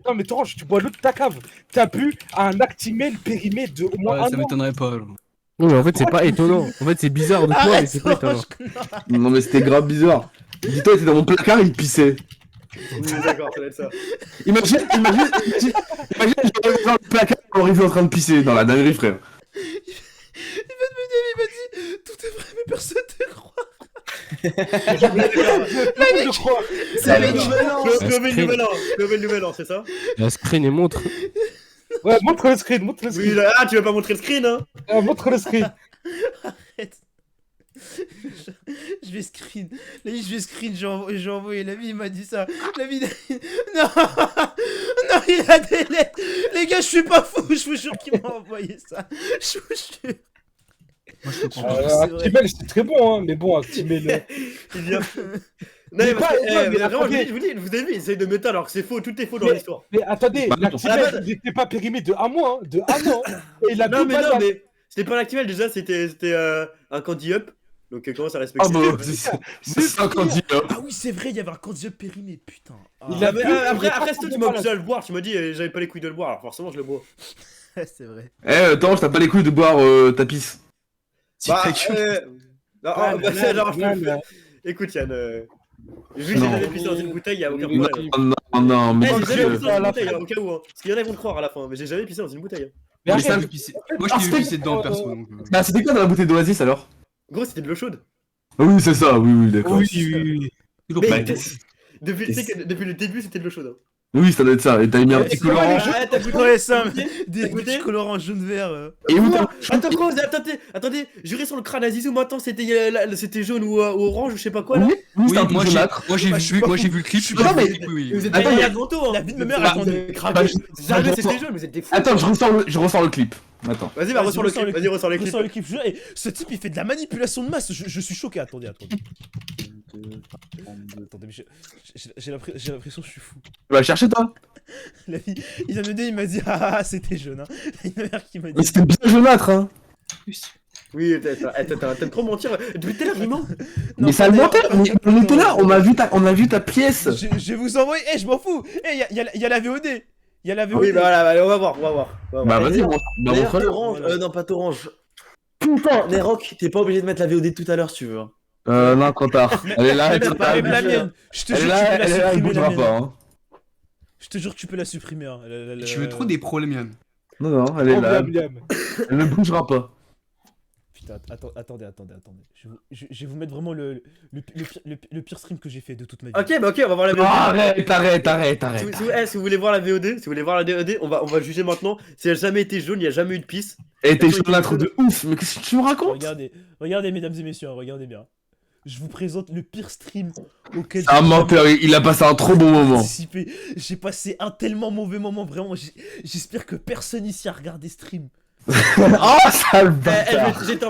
S5: Non, mais Torange, tu bois l'eau de ta cave. T'as bu un Actimel périmé de au moins un
S8: ça
S5: an.
S8: m'étonnerait pas.
S3: Non, mais en fait, c'est pas étonnant. En fait, c'est bizarre de toi, mais
S1: Arrête,
S3: c'est pas étonnant.
S1: Orange.
S7: Non, mais c'était grave bizarre. Dis-toi, il était dans mon placard, il pissait.
S6: Oui, d'accord, ça va être ça.
S7: Imagine, j'aurais dans le placard, Henri en train de pisser dans la dinguerie, frère.
S1: Il m'a dit tout est vrai, mais personne te croit.
S5: Je crois.
S1: C'est le
S6: Nouvel nouvel an, c'est ça?
S3: La screen et montre.
S5: Ouais, montre le screen, montre le
S6: Oui,
S5: screen.
S6: là, ah, tu veux pas montrer le screen, hein?
S5: Montre le screen.
S1: Arrête. Je vais screen. La vie, je vais screen. J'ai envoyé la vie, il m'a dit ça. La vie, non, non, il a des lettres. Les gars, je suis pas fou. Je vous jure qu'il m'a envoyé ça. Je vous jure.
S8: Moi, je te comprends.
S1: C'est vrai.
S5: Actimel, c'est très bon, hein, mais bon, Actimel.
S6: Il vient. Non,
S5: Mais
S6: mais parce
S5: pas-
S6: que,
S5: ouais, mais
S6: vraiment,
S5: attendez.
S6: je vous dis, vous avez vu, il essaye de métal alors que c'est faux, tout est faux dans l'histoire.
S5: Mais attendez,
S7: Bah, non.
S5: l'Actimel, il n'était pas périmé de un mois, hein, de un an. Et il a
S6: Non,
S5: bu
S6: mais non,
S5: pas
S6: mais c'était pas l'actuel déjà, c'était un candy up. Donc, comment ça
S7: Ah
S6: respecte?
S7: bah, c'est ça quand dit, hein.
S1: Ah oui, c'est vrai, il y avait un candidat périmé, putain. Ah,
S5: Il a-
S6: Mais,
S5: bu,
S6: après,
S5: il est
S6: après,
S5: pas
S6: c'est toi qui
S5: tombé
S6: m'as
S5: malade.
S6: obligé à le boire. Tu m'as dit, j'avais pas les couilles de le boire, alors forcément, je le bois.
S1: c'est vrai.
S7: Eh, attends, t'as pas les couilles de boire ta pisse.
S6: Bah,
S8: Ta gueule.
S6: non,
S5: Ah,
S6: bah,
S5: là,
S6: alors, je
S5: là,
S6: te le
S5: là.
S6: fais. Écoute, Yann, vu que j'ai
S7: Non.
S6: jamais pissé dans une bouteille, y'a aucun
S7: Non,
S6: problème.
S7: non, mais
S6: Eh,
S7: c'est
S6: j'ai jamais
S7: que-
S6: pissé dans une bouteille, hein, au cas où, hein. Parce qu'il y en a qui vont le croire à la fin, mais j'ai jamais pissé dans une bouteille. hein.
S5: Mais
S7: Mais ça,
S5: arrête,
S8: Moi, je t'ai vu pisser dedans, perso. donc,
S7: Bah, c'était quoi dans la bouteille d'Oasis alors?
S6: Gros, c'était de l'eau chaude.
S7: Ah oui, c'est ça, oui, d'accord.
S5: oui.
S8: toujours
S6: Mais
S8: pas.
S6: depuis le début, c'était de l'eau chaude. hein.
S7: Oui, ça doit être ça. Et t'as mis un petit
S6: c'est quoi,
S7: colorant.
S6: les jeux t'as goûté
S1: Ouais, ça, des
S6: goûté
S1: petits colorants jaune-vert.
S7: Et où
S6: Quoi
S7: t'as.
S6: Attends, quoi attendez, jurez sur le crâne à Zizou, maintenant c'était jaune ou orange ou je sais pas quoi là.
S7: Oui,
S8: Oui,
S7: c'était un peu
S8: moi
S7: jaunâtre.
S8: j'ai
S1: Bah, je suis pas
S8: vu
S1: fou.
S8: le clip.
S7: Non, mais-
S8: oui.
S6: Vous êtes
S7: Attends,
S6: pas
S7: mais-
S6: à Gonto, hein.
S1: La vie de ma mère,
S6: Bah,
S1: attendez.
S6: vous avez craqué.
S7: Bah,
S6: Jamais
S7: je-
S6: c'était jaune, vous êtes des fous.
S7: Attends, je ressors le clip. Attends.
S6: Vas-y, bah, ressors le clip. Vas-y, ressors le clip.
S1: Ressors le clip. Eh, ce type, il fait de la manipulation de masse. Je suis choqué. Attendez. Attendez, mais j'ai l'impression que je suis fou.
S7: Tu vas chercher toi.
S1: La vie, il a me dit, il m'a dit, ah, c'était jaune. Hein. Il y a une mère qui m'a
S7: Mais
S1: dit.
S7: c'était bien jaunâtre, hein.
S6: Oui, t'as trop mentir. Depuis tout à l'heure, il ment.
S7: Mais ça le mentait. On était là, on a vu ta pièce.
S1: Je vais vous envoyer. Eh, je m'en fous. Eh, il y a la VOD. Il y a la VOD.
S6: Oui, bah voilà, allez, on va voir.
S7: Bah vas-y,
S6: D'ailleurs,
S7: montre-le.
S6: Torange, non pas Torange. Putain, Nerok, t'es pas obligé de mettre la VOD tout à l'heure si tu veux.
S7: Non, trop tard. Elle est là, elle est
S1: Mais la
S7: là.
S1: mienne. Je te
S7: Elle est
S1: jure,
S7: là,
S1: tu peux
S7: elle
S1: la
S7: est là, elle
S1: supprimer. La
S7: bougera
S1: mienne.
S7: pas, hein.
S1: Je te jure, tu peux la supprimer. Hein.
S8: Tu veux trop des problèmes, Yann.
S7: Non, elle est là. Elle ne bougera pas.
S1: Putain, attendez. Je vais vous mettre vraiment le pire stream que j'ai fait de toute ma vie.
S6: Ok, bah ok, on va voir la VOD.
S7: Arrête.
S6: Si vous voulez voir la VOD, on va juger maintenant. Si elle a jamais été jaune, il n'y a jamais eu de pisse.
S7: Et t'es jaunâtre de ouf, mais qu'est-ce que tu me racontes?
S1: Regardez, mesdames et messieurs, regardez bien. Je vous présente le pire stream auquel
S7: Un menteur, il a passé un trop bon moment.
S1: participé. J'ai passé un tellement mauvais moment, vraiment. J'espère que personne ici a regardé stream.
S7: Oh, sale bâtard.
S6: J'ai été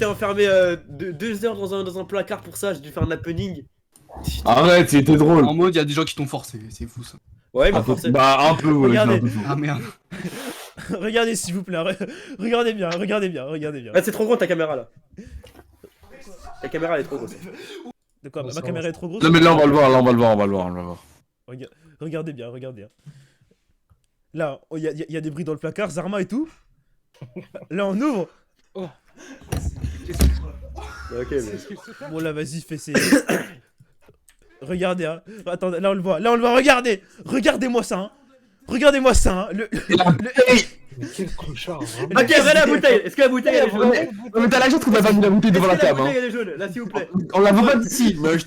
S6: enfermé deux heures dans un placard pour ça. J'ai dû faire un happening.
S7: Arrête, c'était drôle.
S8: En mode, il y a des gens qui t'ont forcé, c'est fou ça.
S6: Ouais,
S7: Un peu, bah, un peu, ouais.
S1: Regardez.
S7: c'est un peu fou.
S8: Ah merde.
S1: Regardez, s'il vous plaît. Regardez bien.
S6: Ah, c'est trop gros ta caméra là. La caméra elle est trop grosse.
S1: De quoi? Ma caméra est trop grosse?
S7: Non, mais là, on va le voir.
S1: Regardez bien. Là, il y a des bruits dans le placard, Zarma et tout. Là, on ouvre.
S6: Ok, mais...
S1: Bon, là, vas-y, fais ses... Regardez, hein. Attendez, là, on le voit. Regardez. Regardez-moi ça, hein.
S5: Quel clochard.
S6: Ok, regardez la bouteille. Est-ce que la bouteille elle est jaune?
S7: Non, mais t'as la chance qu'on a pas mis la bouteille devant la table, hein.
S6: bouteille elle est jaune, là s'il vous plaît.
S7: On la voit pas d'ici, mais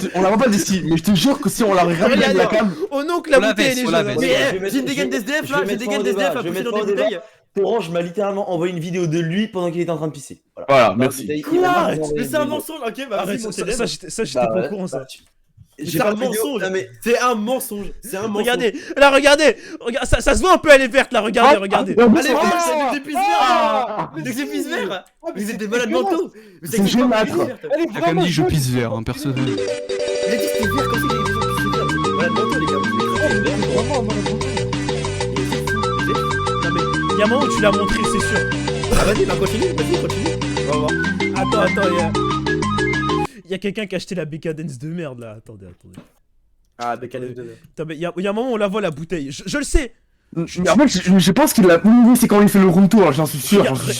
S7: je te jure que si on la regarde de la cam.
S1: Oh non, que la
S8: On la
S1: bouteille,
S8: baisse,
S1: elle est
S8: on la
S1: jaune.
S8: baisse.
S6: Mais j'ai une dégaine d'SDF là, j'ai une dégaine d'SDF à pousser dans des bouteilles.
S9: Orange m'a littéralement envoyé une vidéo de lui pendant qu'il était en train de pisser.
S7: Voilà, merci.
S6: Mais c'est un mensonge, ok, bah
S1: Arrête,
S6: vas-y,
S1: ça, j'étais pas au courant, ça.
S6: C'est un mensonge. C'est un mensonge.
S1: Regardez, là, regardez. Ça se voit un peu, elle est verte, là, regardez.
S6: Allez, c'est des pisses verts. Des pisses verts. Vous êtes des malades mentaux.
S7: C'est jaunâtre.
S8: T'as quand même dit je pisse vert, hein, perso.
S6: Il a dit c'était vert comme ça, il a dit que c'était vert. Malades mentaux, les gars.
S1: Il y a un moment où tu l'as montré, c'est sûr.
S6: Ah, vas-y, bah continue. On va voir.
S1: Attends, il y a quelqu'un qui a acheté la Bécadence de merde, là. Attendez.
S6: Ah, décalé de.
S1: Attends, mais il y a un moment où on la voit, la bouteille. Je le sais.
S7: Mais en fait, je pense qu'il l'a. Oui, c'est quand il fait le room tour, j'en suis sûr.
S1: Regardez.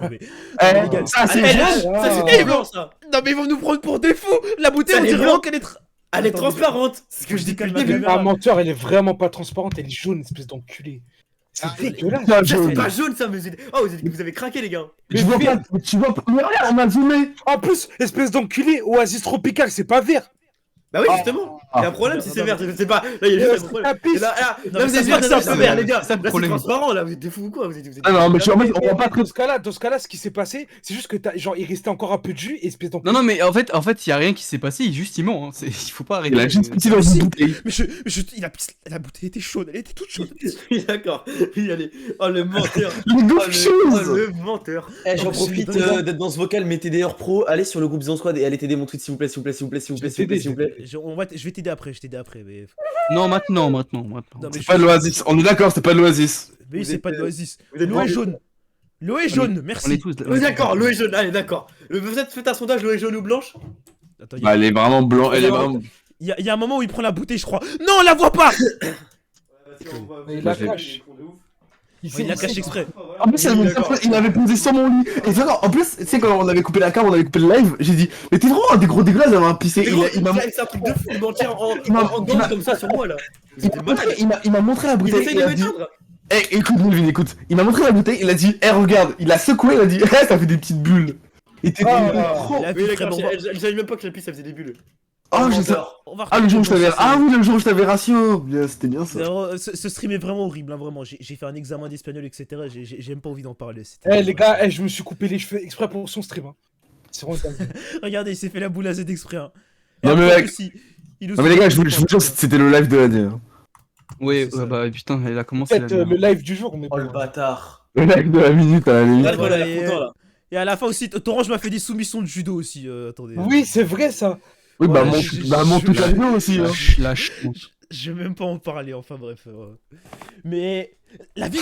S1: Mais-
S7: Eh,
S1: les gars,
S7: ça, c'est
S1: elle-
S7: jaune.
S6: Ça, c'est blanc, ça.
S1: Non, mais ils vont nous prendre pour des fous. La bouteille,
S6: Ça,
S1: on
S6: elle est
S1: dirait
S6: blanc.
S1: vraiment qu'elle est...
S6: Elle est
S1: Attends,
S6: transparente. C'est ce que je dis depuis le début.
S1: caméra.
S5: Un menteur, elle est vraiment pas transparente, elle est jaune, espèce d'enculé. C'est dégueulasse.
S7: Ça,
S6: Ça,
S7: jaune.
S6: c'est pas jaune ça, mais vous avez craqué les gars.
S7: Je vois pas, tu vois pas. Mais regarde, on a zoomé.
S5: En plus, espèce d'enculé, Oasis Tropical, c'est pas vert.
S6: Bah oui, justement. Il y a un problème si c'est vert, je sais pas. Là, il y a juste un problème.
S5: pisse.
S6: Et là,
S1: Non,
S6: là,
S1: mais
S6: vous
S1: ça
S6: êtes
S1: se voit que c'est un peu vert,
S6: les gars.
S8: c'est ça le
S6: Là, c'est
S8: problème.
S6: transparent là, vous êtes des fous ou quoi? Vous êtes
S7: Ah non, mais je suis en mode, on va pas
S5: Dans ce cas-là, ce qui s'est passé, c'est juste que genre, il restait encore un peu de jus, et espèce d'enculé.
S8: Non, mais en fait, il y a rien qui s'est passé, il ment. Hein. Il faut pas arrêter.
S7: Il a juste pissé dans une bouteille.
S1: Mais la bouteille était chaude, elle était toute chaude.
S6: Oui, d'accord. Oui, allez. Oh le menteur.
S7: Les
S6: Oh
S7: gouttes choses.
S6: le menteur.
S9: Eh, j'en
S1: Non,
S9: profite
S1: mais c'est
S9: d'être dans ce vocal, mettez des heures pro, allez sur le groupe Zone Squad et allez t'aider mon tweet s'il vous plaît, s'il vous plaît.
S1: Je vais t'aider après, mais...
S8: Non, maintenant.
S1: Non, mais
S7: C'est pas de l'Oasis, on est d'accord, c'est pas de l'Oasis.
S1: Mais oui, c'est pas de l'Oasis.
S6: Vous êtes
S1: L'eau est
S6: vendu.
S1: jaune. L'eau est jaune,
S8: On est
S1: merci.
S8: tous.
S6: Oui, d'accord, l'eau est jaune. Allez, d'accord. Faites un sondage, l'eau est jaune ou blanche?
S1: Attends,
S7: Bah, elle est vraiment blanc, elle est vraiment.
S1: il y a un moment où il prend la bouteille, je crois. Non, on la voit pas.
S5: Il la cache.
S1: Il la cache exprès.
S7: En plus, il avait posé sur mon lit. Et c'est en plus, tu sais, quand on avait coupé la cam, on avait coupé le live, j'ai dit, mais t'es vraiment un des gros dégueulasses d'avoir pissé. Il m'a
S6: C'est un truc de fou, il mentir en danse comme ça sur moi là. Vous êtes des malades.
S7: il m'a montré la
S6: Il
S7: bouteille.
S6: essaye
S7: Il
S6: de
S7: a
S6: me
S7: dit,
S6: teindre.
S7: eh, écoute, Melvin, écoute. Il m'a montré la bouteille, il a dit, eh, regarde. Il a secoué, il a dit, eh, ça fait des petites bulles. Et t'es trop.
S1: La
S6: Oui,
S1: vie
S6: d'accord,
S1: vraiment...
S6: elle savait même pas que la pisse ça faisait des bulles.
S7: Ah, je sais.
S1: On va
S7: Ah, le jour où je t'avais.
S1: repartir
S7: Ah
S1: dans
S7: oui, le jour où je t'avais ratio. Bien, c'était bien ça.
S1: ce stream est vraiment horrible, hein, vraiment. J'ai fait un examen d'espagnol, etc. J'ai même pas envie d'en parler.
S5: Eh les gars, je me suis coupé les cheveux exprès pour son stream. Hein. C'est vraiment dingue.
S1: Regardez, il s'est fait la boule à Z exprès. Hein.
S7: Non, mais
S1: après
S7: mec.
S1: aussi, il
S7: Non, mais les gars, je vous jure, c'était le live de l'année. Hein.
S8: Ouais,
S1: C'est ça.
S8: bah putain, elle a commencé
S5: Peut-être le live du jour, mais
S9: Oh le
S5: bon.
S9: bâtard.
S7: Le live de la minute à la limite.
S6: Là, je vois,
S1: Voilà,
S6: il a l'air content, là.
S1: Et à la fin aussi, Torange m'a fait des soumissions de judo aussi. Attendez.
S5: Oui, c'est vrai ça.
S7: Oui, bah,
S1: Ouais,
S7: monte toute la vidéo aussi. Hein.
S8: Lâche.
S1: Je vais même pas en parler, enfin bref. Mais la vie.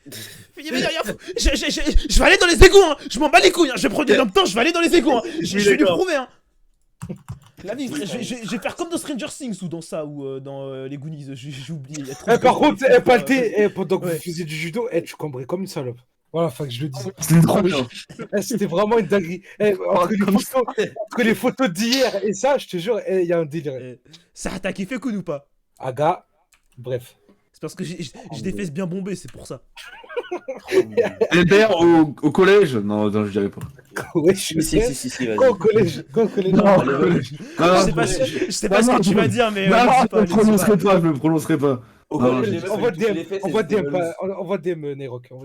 S1: Je vais aller dans les égouts, hein. Je m'en bats les couilles, hein. Je vais prendre du temps, je vais aller dans les égouts, hein. Je vais lui prouver, hein. La vie, je vais faire comme dans Stranger Things ou dans ça, ou dans les Goonies, j'ai oublié. Il y a trop de-
S5: Par contre, Palté, pendant que vous faisiez du judo, tu cambrais comme une salope. Voilà, enfin que je le dis.
S7: C'était trop bien.
S5: C'était vraiment une dinguerie. Entre les photos d'hier et ça, je te jure, il y a un délire.
S1: Ça t'a kiffé Kun ou pas?
S5: Aga, bref.
S1: C'est parce que j'ai des fesses bien bombées, c'est pour ça.
S7: Et d'ailleurs, au collège. Non, je dirais pas.
S5: Ouais, je
S9: Si,
S5: sais.
S9: si, vas-y.
S5: Quoi au collège?
S7: Non, au collège.
S1: Je sais pas ce que tu vas dire, mais.
S7: Non,
S1: je sais
S7: je le
S1: pas.
S7: prononcerai pas.
S9: Au
S7: Non,
S9: collège,
S7: je-
S9: les
S5: On va
S9: meufs,
S5: DM, Nerok.
S7: Non.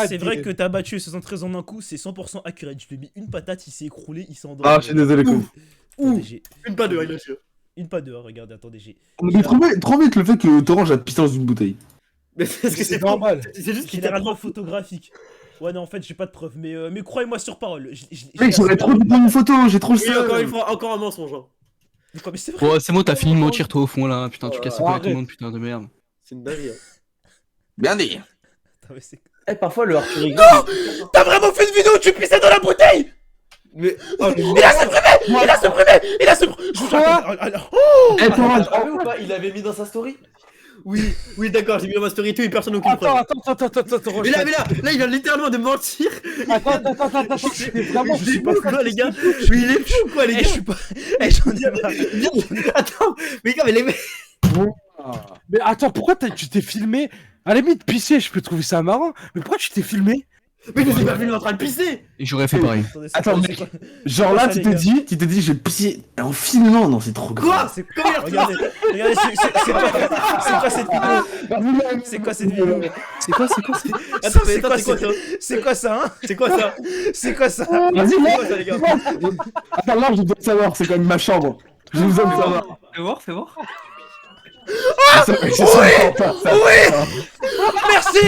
S1: C'est vrai que t'as battu 73 en un coup, c'est 100% accurate. Je lui ai mis une patate, il s'est écroulé, il s'est endormi.
S7: Ah, je suis désolé, Koum.
S1: Attendez, j'ai
S6: Une pas deux, il a sûr.
S1: une pas deux, hein, regardez, attendez, j'ai.
S7: Mais trop vite le fait que Torange a pissé dans une bouteille.
S6: Mais c'est que
S5: C'est normal.
S6: C'est juste qu'il t'a
S1: Généralement photographique. Ouais, non, en fait, j'ai pas de preuves, mais croyez-moi sur parole.
S7: Mec, j'aurais trop de prendre une photo, j'ai trop le
S6: Oui, encore
S7: seum.
S6: une fois, encore un mensonge. Hein.
S1: Mais quoi, mais c'est vrai.
S8: Bon, c'est bon, t'as fini de mentir toi au fond là. Putain, tu casses les couilles à tout
S5: arrête.
S8: le monde, putain de merde.
S6: C'est une dinguerie.
S7: Bien dit.
S1: Attends, mais c'est-
S9: Eh, parfois le Arthur rigole.
S1: T'as vraiment fait une vidéo où tu pissais dans la bouteille?
S6: Mais. Oh,
S1: Il a supprimé! Il a supprimé! Je vous jure,
S7: Eh, Torange,
S9: Ah oui ou pas? Il avait mis dans sa story.
S6: oui, d'accord, j'ai mis dans ma story et tout et personne n'a aucune
S5: Attends,
S6: preuve. Mais là, il vient littéralement de mentir.
S5: Attends, c'est vraiment.
S6: Je suis pas quoi, les gars. Mais il est fou, quoi, les
S1: Eh,
S6: gars.
S1: je suis pas. Eh, j'en ai marre.
S6: Attends, mais gars, mais les mecs.
S5: Mais attends, pourquoi tu t'es filmé? À la limite, pisser, je peux trouver ça marrant, mais pourquoi tu t'es filmé?
S6: Mais je suis pas venu en train de pisser.
S8: Et j'aurais fait pareil.
S1: Attendez, c'est
S7: Attends,
S1: quoi,
S7: mec.
S1: c'est quoi
S7: genre là, tu t'es dit, je vais pisser en filmant. Non, c'est trop grave.
S6: Quoi?
S1: C'est quoi? Regardez, c'est quoi cette vidéo? C'est quoi cette vidéo?
S6: Attends, mais attends, c'est quoi ça?
S1: C'est quoi ça, hein?
S6: C'est quoi ça?
S1: C'est quoi ça?
S7: Vas-y,
S6: C'est quoi ça, les gars?
S7: Attends, là, je dois savoir, c'est quand même ma chambre. J'ai besoin de savoir.
S8: Fais voir.
S1: Oui! Merci!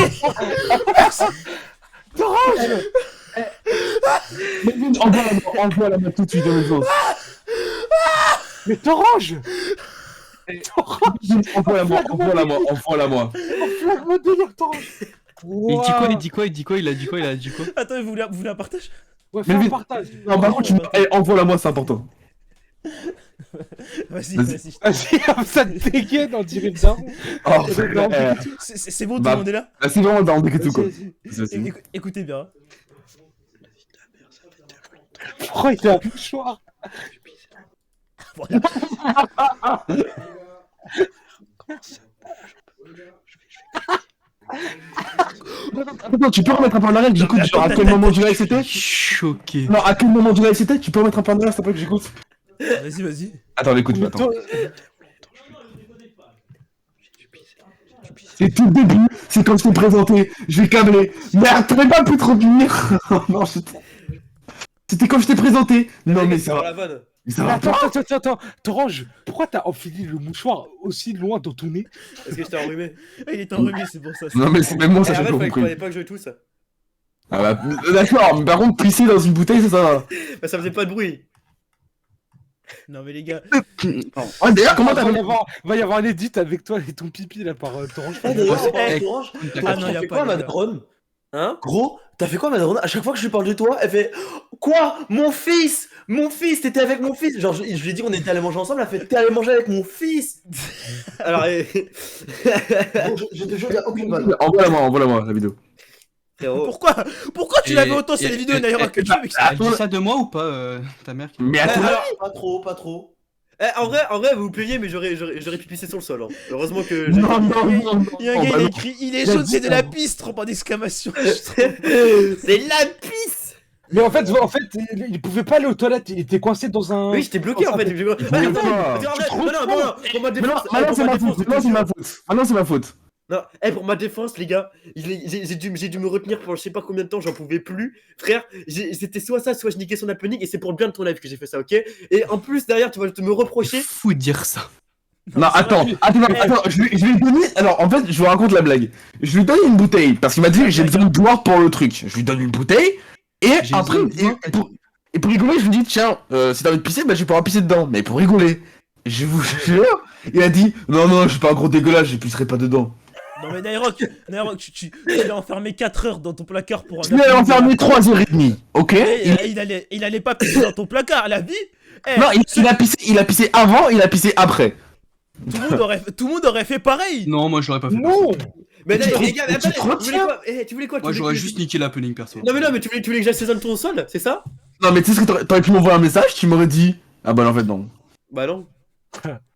S7: Envoie-la tout de suite,
S5: Mais Torange!
S7: Envoie-la-moi.
S5: Flag mon délire, Torange!
S8: Il dit quoi, il a dit quoi?
S1: Attends, vous voulez un partage?
S5: Ouais,
S7: Mais
S5: fais un
S7: vite.
S5: partage!
S7: Non, par contre, envoie-la-moi, c'est important.
S1: Vas-y.
S5: Vas-y, comme ça te dégaine, on dirait bien.
S7: Oh,
S1: C'est bon, tout
S7: Bah,
S1: le monde est là?
S7: c'est vraiment dans le tout, quoi.
S1: Écoutez bien.
S5: Pourquoi il est un mouchoir?
S1: Voilà.
S7: Attends, tu peux remettre un peu en arrière que j'écoute genre à quel moment du live c'était?
S8: Choqué.
S7: Non, à quel moment du live c'était? Tu peux remettre un peu en arrière s'il te plaît que j'écoute?
S1: Vas-y.
S7: Attends, écoute,
S5: Mais
S7: attends. C'est tout le début, c'est quand je t'ai présenté, je vais câbler. Merde, t'aurais pas pu te revenir. Non, c'était quand je t'ai présenté. Non, mais ça
S6: Dans
S7: va.
S6: la vanne.
S7: Ça va pas.
S5: Attends, Torange, pourquoi t'as enfilé le mouchoir aussi loin dans ton nez?
S6: Est-ce que je t'ai enrhumé?
S1: Il est enrhumé, c'est pour ça.
S7: Non, mais c'est même moi, ça
S6: Et
S7: j'ai
S6: arrête,
S7: pas
S6: fallait
S7: compris.
S6: pas que je jouais tous.
S7: Ah bah, d'accord, mais par contre, pisser dans une bouteille, ça va.
S6: Bah, ça faisait pas de bruit.
S1: Non, mais les gars.
S7: Ouais, d'ailleurs, comment t'as
S5: Va y avoir un edit avec toi et ton pipi là par Torange.
S9: Ah, d'ailleurs,
S1: Eh.
S9: Torange,
S1: Ah non, y a
S9: fait
S1: pas,
S9: quoi,
S1: les gars.
S9: Madron?
S6: Hein?
S9: Gros, t'as fait quoi, Madron? À chaque fois que je lui parle de toi, elle fait quoi? Mon fils! T'étais avec mon fils! Genre, je lui ai dit qu'on était allé manger ensemble, elle a fait t'es allé manger avec mon fils!
S6: Alors,
S9: Bon, je te jure, y'a aucune vanne.
S7: Envoie-la-moi, la vidéo.
S6: frérot.
S1: Pourquoi tu l'avais autant sur les vidéos d'ailleurs que tu veux, mec?
S8: Elle dit ça de moi ou pas, ta mère qui...
S7: Mais
S6: Eh,
S7: attends,
S6: alors,
S9: Pas trop.
S6: en vrai, vous vous plaignez, mais j'aurais pu pisser sur le sol. Hein. Heureusement que.
S7: non.
S1: Il y a un
S7: Oh,
S1: gars,
S7: bah
S1: il a
S7: non.
S1: écrit il est jaune, c'est de la piste, trop pas d'exclamation.
S6: C'est la pisse!
S5: Mais en fait, il pouvait pas aller aux toilettes, il était coincé dans un.
S6: Oui, j'étais bloqué en fait. Pour ma défense.
S7: Maintenant c'est ma faute. Maintenant c'est ma faute.
S6: Non, pour ma défense, les gars, j'ai dû me retenir pendant je sais pas combien de temps, j'en pouvais plus. Frère, c'était soit ça, soit je niquais son happening, et c'est pour le bien de ton live que j'ai fait ça, ok? Et en plus, derrière, tu vas me reprocher.
S8: Fou de dire ça.
S7: Non, attends, je lui ai donné. Alors, en fait, je vous raconte la blague. Je lui donne une bouteille, parce qu'il m'a dit j'ai besoin de boire pour le truc. Je lui donne une bouteille, et après, pour rigoler, je lui dis tiens, si t'as envie de pisser, bah je vais pouvoir pisser dedans. Mais pour rigoler, je vous jure, il a dit non, je suis pas un gros dégueulasse, je pisserai pas dedans.
S1: Non mais Nairok, tu l'as enfermé 4 heures dans ton placard pour un...
S7: Je l'ai enfermé 3h30, ok?
S1: Il allait pas pisser dans ton placard, la vie.
S7: Non, il a pissé avant, il a pissé après.
S1: Tout le monde aurait fait pareil.
S8: Non, moi je l'aurais pas fait.
S5: Non.
S6: Mais les gars, attendez, tu voulais quoi?
S8: Moi j'aurais juste niqué l'happening perso.
S6: Non mais tu voulais que j'assaisonne ton sol, c'est ça?
S7: Non mais tu sais ce que t'aurais pu m'envoyer un message, tu m'aurais dit ah bah en fait non.
S6: Bah non.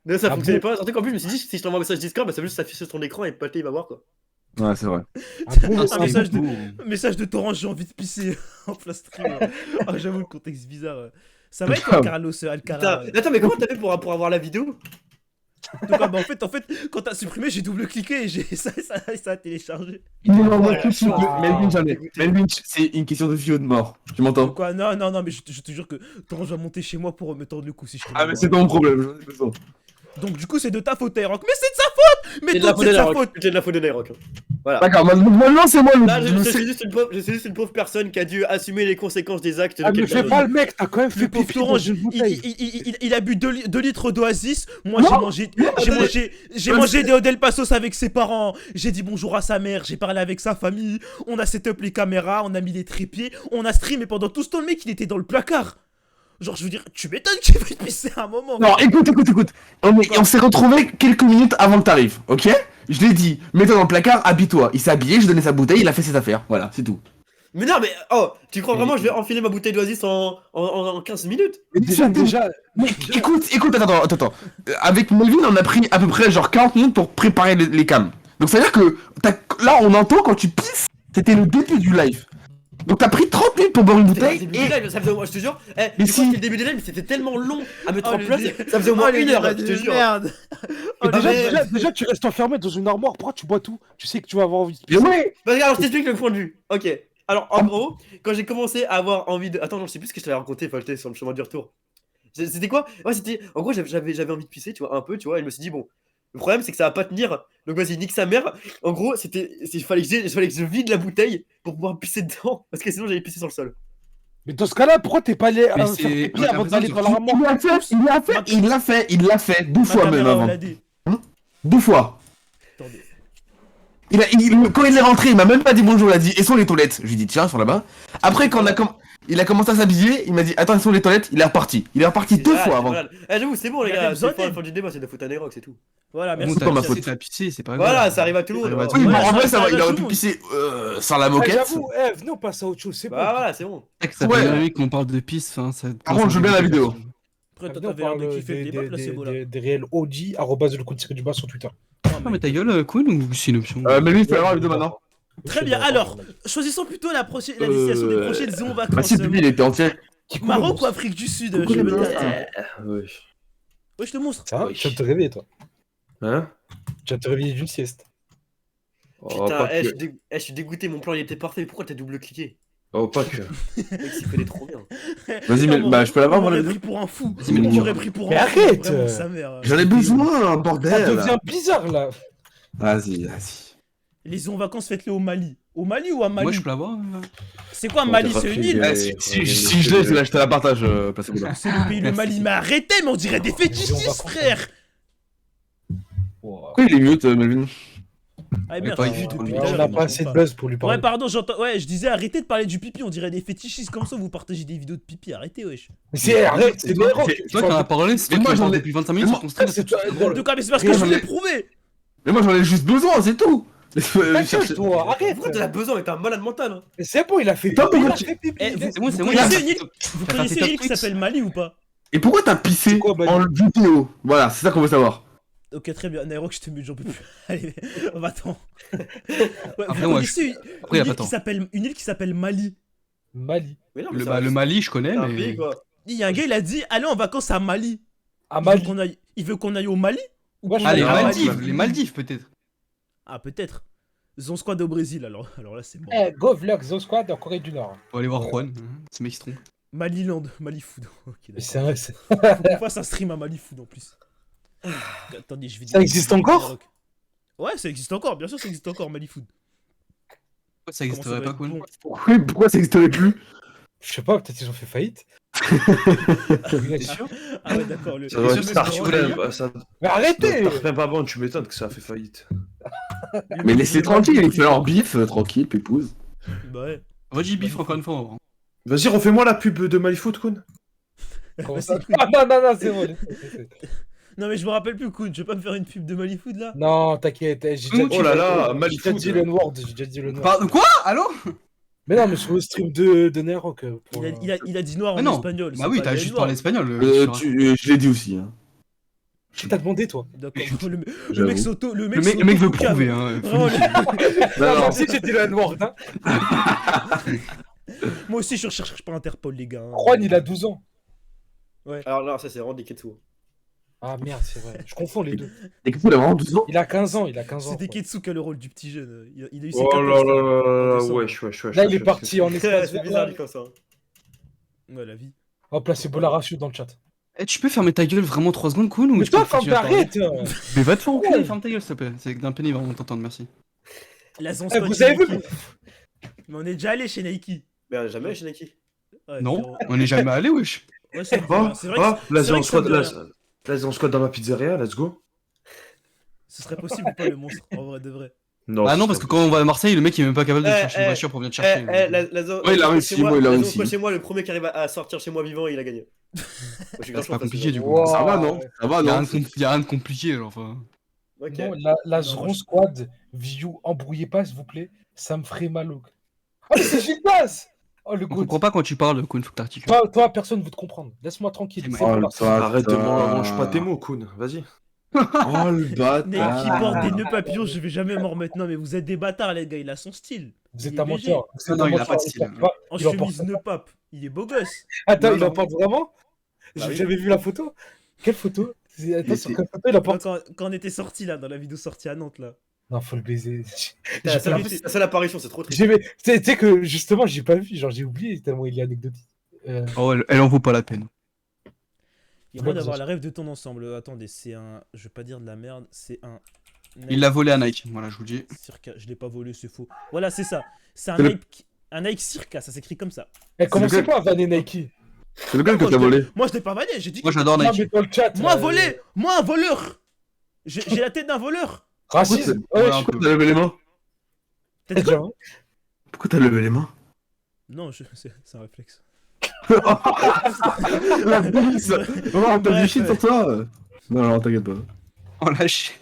S6: Mais ça fonctionnait pas, surtout qu'en plus je me suis dit si je t'envoie un message Discord, bah ça veut juste s'afficher sur ton écran et Palté il va voir quoi.
S7: Ouais c'est vrai.
S1: Un message de torrent, j'ai envie de pisser en plein stream. Oh, j'avoue le contexte bizarre. Ça va être Carlos Alcaraz.
S6: Attends mais comment t'as fait pour avoir la vidéo?
S1: Donc, bah, en fait, quand t'as supprimé, j'ai double-cliqué et ça a téléchargé.
S7: Il m'envoie tout de suite. Melvin, c'est une question de vie ou de mort. Tu m'entends?
S1: Quoi? Non, mais je te jure que Torrent va monter chez moi pour me tordre le cou si je te
S7: Ah mais c'est ton problème, j'en ai besoin.
S1: Donc du coup c'est de ta faute Nairok. Mais c'est de sa faute. Mais donc c'est de sa faute.
S6: C'est de la faute de Nairok. Voilà.
S7: D'accord, maintenant c'est moi le...
S6: Là je suis juste une pauvre personne qui a dû assumer les conséquences des actes de
S5: mais fais pas le mec, t'as quand même fait pipi dans une bouteille.
S1: Il a bu 2 litres d'Oasis. Moi j'ai mangé des Odel Passos avec ses parents. J'ai dit bonjour à sa mère, j'ai parlé avec sa famille. On a set up les caméras, on a mis les trépieds, on a stream et pendant tout ce temps le mec il était dans le placard. Genre, je veux dire, tu m'étonnes qu'il va te pisser à un moment.
S7: Non, écoute. On s'est retrouvés quelques minutes avant que t'arrives, ok? Je l'ai dit, mets-toi dans le placard, habille-toi. Il s'est habillé, je donnais sa bouteille, il a fait ses affaires. Voilà, c'est tout.
S6: Mais non, mais tu crois vraiment que je vais enfiler ma bouteille d'Oasis en 15 minutes?
S5: Déjà.
S7: Mais écoute, attends. Avec Melvin, on a pris à peu près genre 40 minutes pour préparer les cams. Donc ça veut dire que là, on entend quand tu pisses, c'était le début du live. Donc t'as pris 30 minutes pour boire une bouteille
S6: et... Ça faisait au moins, je te jure, mais si... le début des lives, c'était tellement long à mettre en place, ça faisait au moins 1 heure, je te jure.
S1: Merde.
S5: Déjà, tu restes enfermé dans une armoire, pourquoi tu bois tout? Tu sais que tu vas avoir envie de
S7: pisser. Ouais.
S6: Parce que alors, je t'explique le point de vue. Ok. Alors, en gros, quand j'ai commencé à avoir envie de... Attends, non, je sais plus ce que je t'avais raconté, Falté, sur le chemin du retour. C'était quoi? Ouais, c'était... En gros, j'avais envie de pisser, tu vois, un peu, tu vois, et je me suis dit, bon... Le problème, c'est que ça va pas tenir. Donc vas-y, nique sa mère. En gros, il fallait que je vide la bouteille pour pouvoir pisser dedans. Parce que sinon, j'allais pisser sur le sol.
S5: Mais dans ce cas-là, pourquoi t'es pas allé faire pipi avant d'aller dans l'armoire?
S7: Il l'a fait 2 fois même avant. 2 fois. Quand il est rentré, il m'a même pas dit bonjour, il a dit et sont les toilettes? Je lui ai dit tiens, ils sont là-bas. Après, quand il a commencé à s'habiller, il m'a dit attends, ils sont les toilettes, il est reparti. Il est reparti 2 fois avant.
S6: J'avoue, c'est bon les gars, c'est pas le fond du débat, c'est de foutre à Nairok, c'est tout.
S1: Voilà, merci.
S7: C'est pas ma faute.
S8: T'as pissé, c'est pas grave.
S6: Voilà, ça arrive à tout le monde.
S7: Oui, bon, en vrai, ça va, il aurait pu pisser sans la moquette.
S5: J'avoue, venez, on passe à autre chose, c'est bon.
S6: Bah voilà, c'est bon.
S8: Ça fait une qu'on parle de pisse, hein.
S7: Par contre, je veux bien la vidéo.
S1: Après, toi, t'avais l'air de kiffer le débat, là, c'est beau là.
S5: Des réels OG, @le_du_bas sur Twitter.
S8: Ah, mais ta gueule, Queen, ou c'est une option?
S7: Mais lui, il peut avoir la vidéo maintenant.
S1: Très bien, alors, choisissons plutôt la destination des prochaines Zéon Vacances.
S7: Bah si, lui, il était entier.
S1: Maroc ou Afrique du Sud? Je me Ouais, je te montre.
S5: Ça va, tu vas te réveiller, toi.
S4: Hein?
S5: Tu vas te réveiller d'une sieste.
S6: Putain, je suis dégoûté, mon plan il était parfait, pourquoi t'as double-cliqué?
S4: Oh, pas que.
S6: Le mec s'y connaît trop bien.
S7: Vas-y, mais bah je peux l'avoir,
S1: on
S7: moi,
S1: m'aurait
S7: la
S1: pris pour un fou.
S8: Mais
S1: On m'aurait pris pour un fou.
S5: Mais arrête!
S1: Vraiment, sa mère.
S7: J'en ai besoin, bordel.
S5: Ça devient bizarre, là.
S7: Vas-y.
S1: Les Zéon Vacances, faites-les au Mali. Au Mali ou à Mali?
S8: Moi, je peux l'avoir.
S1: C'est quoi Mali? C'est une île?
S7: Si je l'ai, je te la partage, placez-vous là.
S1: C'est le pays, le Mali. Mais arrêtez, mais on dirait des fétichistes, frère.
S7: Pourquoi il est mute, Melvin?
S1: Ah merde,
S8: pas
S1: depuis
S5: On
S1: tout à l'heure,
S5: n'a
S1: il
S5: pas assez de buzz pour lui parler.
S1: Ouais, pardon, j'entends. Ouais, je disais arrêtez de parler du pipi, on dirait des fétichistes comme ça, vous partagez des vidéos de pipi, arrêtez, wesh.
S5: Mais c'est Nairok.
S8: Toi, t'en as parlé, c'est toi qui en depuis 25 minutes sur ton stream.
S1: En tout cas, mais c'est parce que je voulais prouver.
S7: Mais moi j'en ai juste besoin, c'est tout.
S5: Toi, arrête.
S6: Pourquoi t'en as besoin? Mais t'es un malade mental. Hein.
S5: Mais c'est bon, il a fait
S7: Top,
S5: pipi.
S7: il
S5: Il
S7: a
S5: a fait pipi.
S1: Vous connaissez une île qui s'appelle Mali ou pas?
S7: Et pourquoi t'as pissé en vidéo? Voilà, c'est ça qu'on veut savoir.
S1: Ok, très bien. Nairok, je te mute, j'en peux plus. Allez, va-t'en. Ouais,
S8: Après,
S1: vous
S8: moi,
S1: connaissez une île qui s'appelle Mali?
S5: Mali.
S6: Mais non, mais
S8: Le,
S6: c'est
S8: bah,
S6: un-
S8: le Mali, je connais,
S6: c'est un pays,
S8: mais.
S6: quoi.
S1: Il y a un gars, il a dit allez en vacances à Mali.
S5: À
S1: Il veut
S5: Mali.
S1: il veut qu'on aille au Mali.
S5: Moi, je
S8: Ah, les
S5: vais à
S8: Maldives,
S5: Mali.
S8: les Maldives peut-être.
S1: Ah, peut-être. Zone Squad au Brésil, alors là, c'est bon.
S5: Eh, go vlog Zo Squad en Corée du Nord.
S8: Faut aller voir Juan, ce mec il se trompe.
S1: Maliland, Mali Food. Ok,
S5: Mais
S1: d'accord.
S5: c'est vrai, c'est.
S1: Faut qu'on fasse un stream à Mali Food en plus. Attendez, je vais
S5: Ça existe encore?
S1: Ouais, ça existe encore, bien sûr, ça existe encore, Mali Food.
S8: Pourquoi ça
S1: Comment ça
S8: existerait
S1: doit
S8: pas,
S1: être
S8: Juan
S1: bon.
S7: Oui, pourquoi ça n'existerait plus?
S5: Je sais pas, peut-être ils ont fait faillite.
S8: T'es sûr?
S1: Ah ouais, d'accord.
S10: Ça doit
S8: sûr
S10: être
S8: que
S10: Star
S8: c'est
S10: Supreme,
S8: vrai.
S10: ça
S5: Mais
S10: doit
S5: arrêtez!
S10: être Star Supreme pas bon, tu m'étonnes que ça a fait faillite.
S7: Mais laissez tranquille, ils font leur bif, tranquille, pépouze.
S1: Bah ouais.
S8: Reggie Beef encore une fois, on va voir.
S10: Vas-y, refais-moi la pub de Malifoot, Kun.
S5: Comment
S1: Vas-y,
S5: ça?
S1: Koun.
S5: Ah, non, c'est bon.
S1: Non, mais je me rappelle plus, Koun. Je vais pas me faire une pub de Mali Food là.
S5: Non, t'inquiète, j'ai déjà dit.
S10: Oh là là,
S5: J'ai
S10: Mali
S5: déjà
S10: Food.
S5: dit le N-word, j'ai déjà dit le N-word.
S8: Pardon, quoi? Allô?
S5: Mais non, mais sur le stream de Nairok.
S1: Il a dit noir
S8: Mais
S1: en
S8: non.
S1: espagnol.
S8: Bah
S1: c'est
S8: oui,
S1: pas
S8: t'as
S1: le
S8: juste
S1: noir.
S8: parlé espagnol.
S7: Je l'ai dit aussi. Hein.
S5: Qui t'a demandé, toi?
S1: D'accord. Le mec
S7: J'avoue.
S1: s'auto.
S8: Le mec veut prouver, hein.
S1: Vraiment,
S5: Non, moi aussi j'ai dit le N-word. Hein.
S1: Moi aussi, je recherche pas Interpol, les gars. hein.
S5: Juan, il a 12 ans.
S6: Alors là, ça, c'est vraiment Ketsu.
S5: Ah merde, c'est vrai. Je confonds les deux.
S7: Et que il a vraiment 12 ans.
S5: Il a 15 ans, il a 15 ans.
S1: C'était
S5: quoi.
S1: Ketsu qui a le rôle du petit jeune. Il a eu ses
S10: Oh
S1: 14
S10: là là
S1: en
S10: là là,
S1: décembre.
S10: wesh.
S5: Là, il est parti en espace.
S6: C'est bizarre, dit comme ça.
S1: Ouais, la vie.
S5: On va placer Bolarachio dans le chat.
S8: Eh, tu peux fermer ta gueule vraiment 3 secondes, Kuhn, ou
S5: Mais
S8: tu
S5: toi,
S8: peux
S5: ferme
S8: continuer à
S5: ta
S8: parler
S5: arrête.
S8: Mais va te faire enculer, ferme ta gueule, s'il te plaît. C'est d'un pénible vraiment t'entendre, merci.
S1: La zone
S5: Eh,
S1: squad
S5: vous
S1: chez
S5: avez vu
S1: Nike. Mais on est déjà allé chez Nike.
S6: Mais jamais chez Nike.
S1: Ouais,
S8: Non,
S1: frérot.
S8: on n'est jamais allé, wesh.
S1: Ouais, c'est
S10: Oh,
S1: vrai que c'est vrai
S10: la
S1: que
S10: zone
S1: ça me
S10: squad,
S1: dit rien.
S10: la zone squad dans ma pizzeria, let's go.
S1: Ce serait possible ou pas le monstre en vrai de vrai.
S10: Non,
S8: Ah non, parce que quand on va à Marseille, le mec il est même pas capable de chercher une voiture pour venir te chercher.
S6: La zone.
S7: Ouais, il a
S6: la zone
S7: réussi,
S6: chez moi,
S7: moi, il a
S6: la zone
S7: réussi.
S6: squad chez moi, le premier qui arrive à sortir chez moi vivant, il a gagné. Moi, je suis
S8: Là, c'est pas
S6: grave
S8: compliqué du coup.
S5: Wow.
S7: Ça va, non? Ça va,
S8: Y a
S7: non?
S8: rien de compliqué, genre, enfin.
S6: Ok.
S5: Non, la
S1: Non,
S5: Zron
S1: moi, je-
S5: Squad, view, embrouillez pas, s'il vous plaît. Ça me ferait mal au. Oh, mais c'est Gildas! Oh, le
S8: On
S5: goût.
S8: comprend pas quand tu parles, Kuhn, faut que t'articules.
S5: Toi, personne veut te comprendre. Laisse-moi tranquille.
S8: C'est
S5: C'est
S8: mal.
S5: bon,
S7: Oh, ça,
S10: Arrête de
S7: ça.
S10: mange pas tes mots, Kun, vas-y.
S7: Oh le
S1: Nike
S7: bâtard.
S1: porte des nœuds papillons, je vais jamais m'en remettre. Non, mais vous êtes des bâtards, les gars. Il a son style.
S5: Vous êtes
S1: Il est
S5: un
S1: léger.
S5: menteur. Vous êtes
S8: Non,
S5: un
S8: il a
S5: menteur.
S8: pas de style.
S1: En
S5: Il en
S1: chemise
S5: porte.
S1: nœud pape. Il est beau gosse.
S5: Attends,
S8: Non,
S5: il en
S8: non.
S5: porte vraiment?
S6: Bah oui.
S5: J'avais vu la photo. Quelle photo? Attends, sur quelle photo il en porte?
S1: Quand on était sortis là, dans la vidéo sortie à Nantes là.
S5: Non, faut le baiser.
S6: La
S5: J'ai
S6: seule,
S5: pas-
S6: la seule apparition, c'est trop triste.
S5: Tu sais que justement, j'ai pas vu. Genre, j'ai oublié tellement il est anecdotique.
S8: Oh, elle en vaut pas la peine.
S1: Il y a moyen d'avoir la rêve de ton ensemble. Attendez, c'est un. Je vais pas dire de la merde, c'est un.
S8: Il l'a volé à Nike, voilà, je vous le dis.
S1: Circa. Je l'ai pas volé, c'est faux. Voilà, c'est ça. C'est un
S7: C'est le-
S1: Nike. Un Nike Circa, ça s'écrit comme ça.
S5: Eh, commencez
S7: lequel
S5: pas à vanner Nike.
S7: C'est lequel que
S1: Moi,
S7: t'as
S1: je l'ai-
S7: volé?
S1: Moi, je l'ai pas vanné, j'ai dit
S8: Moi
S1: que.
S8: j'adore
S5: Non,
S8: Nike.
S5: mais dans le chat.
S1: Moi, volé. Moi, un voleur. J'ai la tête d'un voleur.
S5: Racisme.
S8: Ouais,
S5: Ouais,
S8: un
S5: je
S8: peu.
S7: T'as levé les mains?
S1: T'as dit quoi?
S5: déjà.
S7: Pourquoi t'as levé les mains?
S1: Non, c'est un réflexe.
S7: La police! Oh, t'as du
S1: Bref,
S7: shit sur toi? Non, t'inquiète pas.
S8: Oh la chienne.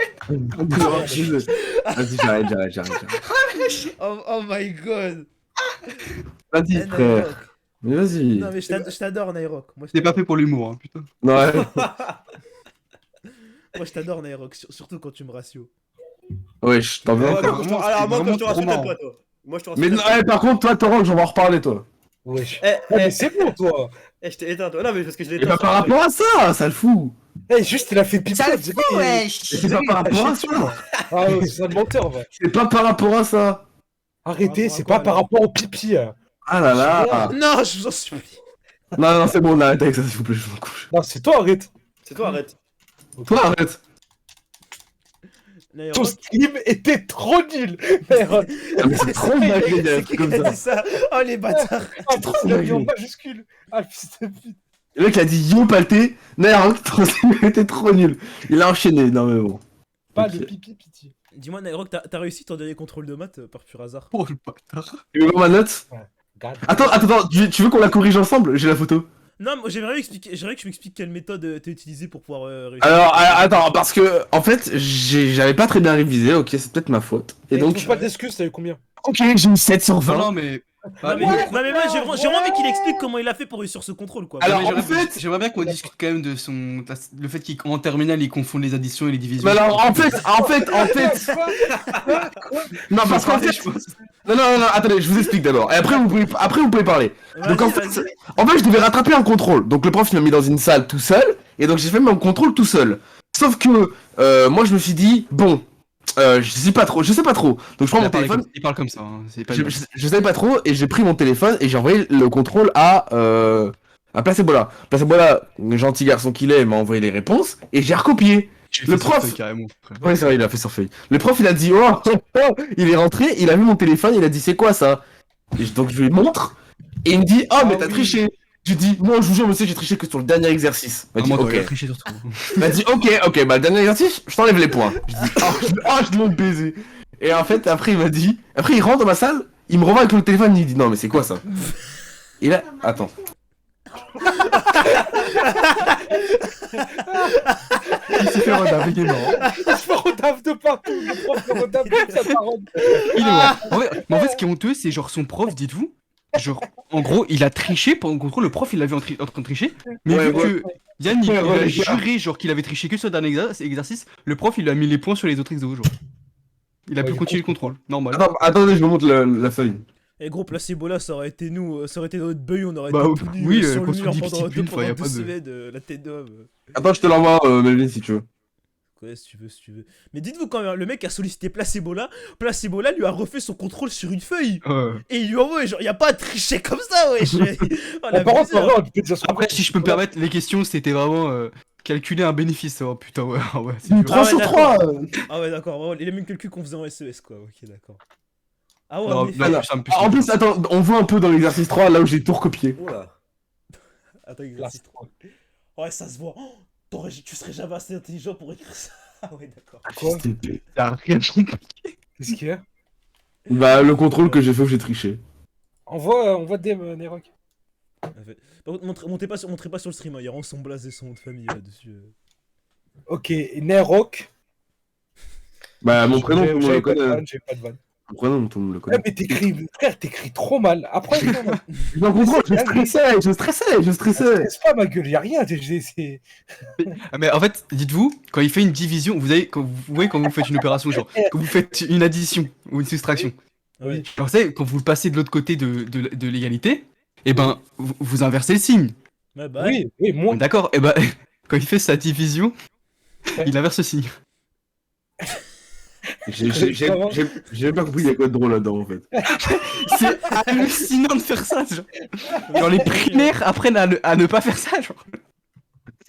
S7: Vas-y, j'arrête.
S1: Oh my god.
S7: Vas-y,
S1: Eh,
S7: frère.
S1: Nairok.
S7: Mais vas-y.
S1: Non, mais je t'adore, Nairok. Moi, je
S8: T'es pas
S1: t'adore.
S8: fait pour l'humour, hein, putain.
S7: Ouais.
S1: Moi, je t'adore, Nairok. Surtout quand tu me ratios.
S7: Ouais, je t'en veux
S6: Ouais,
S7: encore.
S6: quand je te-
S8: vraiment,
S6: Alors,
S8: c'est
S6: moi, quand
S8: vraiment
S6: je te rassure,
S8: trop
S6: t'aimes
S8: marrant.
S6: pas, toi. Moi, je te
S7: Mais
S6: rassure.
S7: non, par contre, toi, Torok, on va en reparler, toi.
S5: Wesh.
S6: Eh,
S5: Ouais,
S6: eh,
S5: mais c'est bon, toi.
S6: je t'ai éteint, toi. Non, mais parce que je l'ai
S7: Et
S6: éteint.
S7: bah, par rapport à ça le fout.
S5: Eh, juste, il a fait pipi.
S7: Et c'est pas par rapport à ça.
S5: Ah, ouais, c'est un menteur, va.
S7: C'est pas par rapport à ça.
S5: Arrêtez,
S1: Par
S5: c'est
S1: rapport
S5: pas
S1: à
S5: par
S1: quoi,
S5: rapport au pipi.
S7: Ah là là.
S1: Non, je vous en supplie.
S7: Non, c'est bon, on arrête avec ça, s'il vous plaît, je m'en couche.
S5: Non, c'est toi, arrête.
S6: C'est toi, arrête.
S7: Toi, arrête.
S5: Ton
S1: Nairok.
S5: stream était trop nul. Nairok.
S7: Ah, mais c'est trop mal qu'il y a un
S1: C'est
S7: truc
S1: qui qui
S7: comme
S1: a
S7: ça.
S1: dit ça? Oh, les bâtards.
S5: Ah, trop, il a mis en
S7: dingue.
S5: majuscule. Ah, le fils de pute.
S7: Le mec a dit yo palté, Nairok, ton stream était trop nul. Il a enchaîné, non mais bon.
S5: Pas
S7: Ok.
S5: le pipi, pitié.
S1: Dis-moi, Nairok, t'as réussi ton dernier contrôle de maths par pur hasard?
S8: Oh le bâtard.
S7: Tu veux voir ma note?
S5: God.
S7: Attends, tu veux qu'on la corrige ensemble? J'ai la photo.
S1: Non, moi, j'aimerais que tu m'expliques quelle méthode t'as utilisée pour pouvoir réussir.
S7: Alors, attends, parce que, en fait, j'avais pas très bien révisé, ok, c'est peut-être ma faute. Et
S5: Et
S7: donc,
S5: trouve pas d'excuses, t'as eu combien?
S7: ok, j'ai eu 7 sur
S8: Non,
S7: 20.
S8: non, mais
S1: Non, mais moi, j'ai vraiment envie qu'il explique comment il a fait pour réussir ce contrôle, quoi.
S7: Alors,
S8: Mais
S7: en fait,
S8: j'aimerais bien qu'on discute quand même de le fait qu'en terminale il confond les additions et les divisions.
S7: mais alors, en fait, non, parce qu'en fait, non, attendez, je vous explique d'abord. Et après, vous pouvez parler. Donc, en fait, je devais rattraper un contrôle. Donc, le prof, il m'a mis dans une salle tout seul. Et donc, j'ai fait mon contrôle tout seul. Sauf que, moi, je me suis dit, bon, je sais pas trop. Donc, je prends mon téléphone.
S8: Il parle comme ça. Hein.
S7: Je savais pas trop. Et j'ai pris mon téléphone et j'ai envoyé le contrôle à Placebola. Placebola, gentil garçon qu'il est, m'a envoyé les réponses. Et j'ai recopié. Le prof.
S8: Carrément,
S7: Ouais, c'est vrai, il a fait sur feuille. Le prof, il a dit, il est rentré, il a vu mon téléphone, il a dit, c'est quoi ça? Donc, je lui montre. Et il me dit, mais t'as triché. Je dis, non, je vous jure, monsieur, j'ai triché que sur le dernier exercice. Il m'a dit, ok.
S8: triché surtout.
S7: Il m'a dit, ok, bah le dernier exercice, je t'enlève les points. Je dis, je l'ai baisé. Et en fait, après, il rentre dans ma salle, il me revoit avec le téléphone, il dit, non, mais c'est quoi ça? Et là, attends.
S2: Il s'est fait rodave, il est mort.
S5: Il se fait rodave de partout. Le prof de rodave de sa parole.
S8: Il est mort. En fait, ce qui est honteux, c'est genre son prof, dites-vous. Genre, en gros, il a triché pendant le contrôle, le prof il l'a vu en train de tricher, mais vu que Yann il a juré genre qu'il avait triché que sur le dernier exercice, le prof il lui a mis les points sur les autres exos, genre. Il a pu continuer le contrôle, normal.
S7: Attendez, je vous montre la feuille.
S1: Et gros, Placebo là, ça aurait été nous, ça aurait été notre beuil, on aurait
S8: Bah,
S1: été tout nus
S8: oui,
S1: sur le
S8: qu'on se
S1: mur
S8: dit
S1: pendant
S8: petite bulle, y a
S1: 2
S8: pas de-
S1: semaines, la tête d'homme.
S7: Attends, je te l'envoie, Melvin, si tu veux.
S1: Ouais, si tu veux. Mais dites-vous quand même, le mec a sollicité Placebo là lui a refait son contrôle sur une feuille. Et il lui envoie, genre, y a pas à tricher comme ça, wesh. Oh, la
S5: Par contre,
S1: misère.
S5: en vrai, on peut dire ce qu'on
S8: Après,
S5: veut.
S8: si je peux me permettre, les questions c'était vraiment calculer un bénéfice, oh putain, ouais, c'est dur.
S7: 3 sur 3
S1: Ah ouais, d'accord, vraiment, les mêmes calculs qu'on faisait en SES, quoi. Ok, d'accord. Ah ouais,
S8: Non,
S1: en effet.
S8: là, ça me pue,
S7: En plus, attends, on voit un peu dans l'exercice 3, là où j'ai tout recopié.
S6: Oula.
S1: Attends, exercice 3. Ouais, ça se voit. Oh, tu serais jamais assez intelligent pour écrire ça. Ah ouais, d'accord.
S5: Quoi?
S7: T'as rien compris.
S5: Qu'est-ce qu'il y a?
S7: Bah, le contrôle que j'ai fait où j'ai triché.
S5: Envoie DM, Nerok.
S1: Par contre, montrez pas sur le stream, hein. Il y a vraiment son blaze et son nom de famille là-dessus.
S5: Ok, Nerok.
S7: Bah, mon prénom, tout le monde le
S5: J'avais pas de
S7: connaît.
S5: vanne, j'avais pas de vanne.
S7: Mon prénom, tout le monde le
S5: Ah,
S7: connaît.
S5: mais t'écris trop mal. Après,
S7: Non, contrôle, je stressais.
S5: stresse pas ma gueule, y'a rien.
S8: Ah, mais en fait, dites-vous, quand il fait une division, quand vous faites une opération, genre, quand vous faites une addition ou une soustraction,
S1: Oui.
S8: vous savez, quand vous le passez de l'autre côté de l'égalité, et ben, vous inversez le signe.
S1: Ouais, bah,
S5: Oui, moi.
S8: D'accord, et ben, quand il fait sa division, il inverse le signe.
S7: J'ai même pas compris il y a quoi de drôle là-dedans en fait.
S8: C'est hallucinant de faire ça, genre. Genre, les primaires apprennent à ne pas faire ça, genre.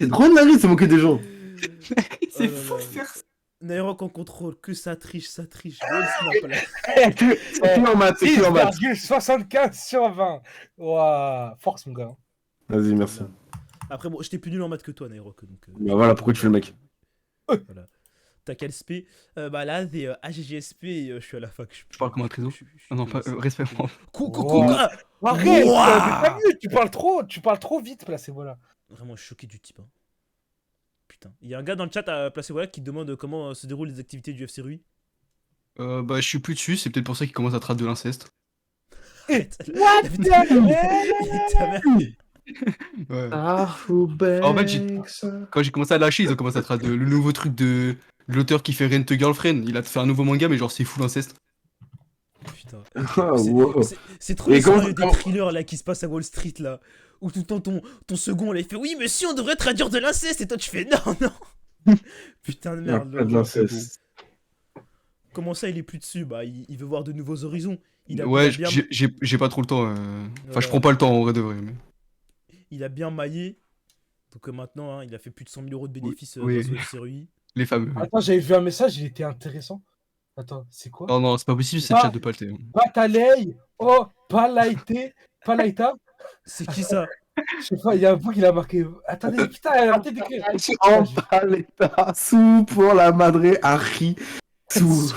S7: C'est trop de la vie de se moquer des gens.
S8: C'est fou de faire ça.
S1: Nairok en contrôle, que ça triche. Je vois le snap là.
S7: C'est plus en maths, c'est plus en maths.
S5: 6,75 sur 20. Ouah, force mon gars.
S7: Vas-y, merci.
S1: Après, bon, j'étais plus nul en maths que toi, Nairok. Donc,
S7: Bah voilà, pourquoi tu fais le mec.
S1: voilà. T'as quel SP? Bah là, c'est AGGSP et je suis à la fac.
S8: Je parle comme un trésor. Ah non, pas respect.
S1: Coucou.
S5: Arrête,
S1: Ouah.
S5: mais pas mieux, tu parles trop vite, là, c'est voilà.
S1: Vraiment, je suis choqué du type. Hein. Putain. Il y a un gars dans le chat à placer voilà qui demande comment se déroulent les activités du FC Rui.
S8: Bah, je suis plus dessus, c'est peut-être pour ça qu'il commence à traiter de l'inceste.
S5: What
S8: Ouais. En fait, quand j'ai commencé à lâcher, ils ont commencé à traiter le nouveau truc de l'auteur qui fait Rent a Girlfriend. Il a fait un nouveau manga, mais genre, c'est full inceste.
S1: Putain.
S7: Wow.
S1: C'est trop
S7: Et
S1: les
S7: comment-
S1: scénarios des thrillers là qui se passent à Wall Street là. Où tout le temps ton second là il fait oui monsieur on devrait traduire de l'inceste et toi tu fais non. Putain de merde.
S7: Pas de l'inceste.
S1: Comment ça il est plus dessus? Bah il veut voir de nouveaux horizons.
S8: Ouais,
S1: il a bien,
S8: j'ai pas trop le temps. Enfin,
S1: Voilà.
S8: je prends pas le temps en vrai de vrai. Mais...
S1: il a bien maillé. Donc maintenant hein, il a fait plus de 100 000 euros de bénéfices
S8: Oui.
S1: grâce au FC Rui.
S8: Les fameux.
S5: Attends, j'avais vu un message, il était intéressant. Attends, c'est quoi?
S8: Oh non, c'est pas possible, c'est le chat de Palté.
S5: Batalei, oh, Palaita.
S1: C'est qui ça?
S5: Je sais pas, il y a un bout qui l'a marqué. Attendez, putain, arrêtez d'écrire.
S7: En paleta, sous pour la madre, Harry. Sous.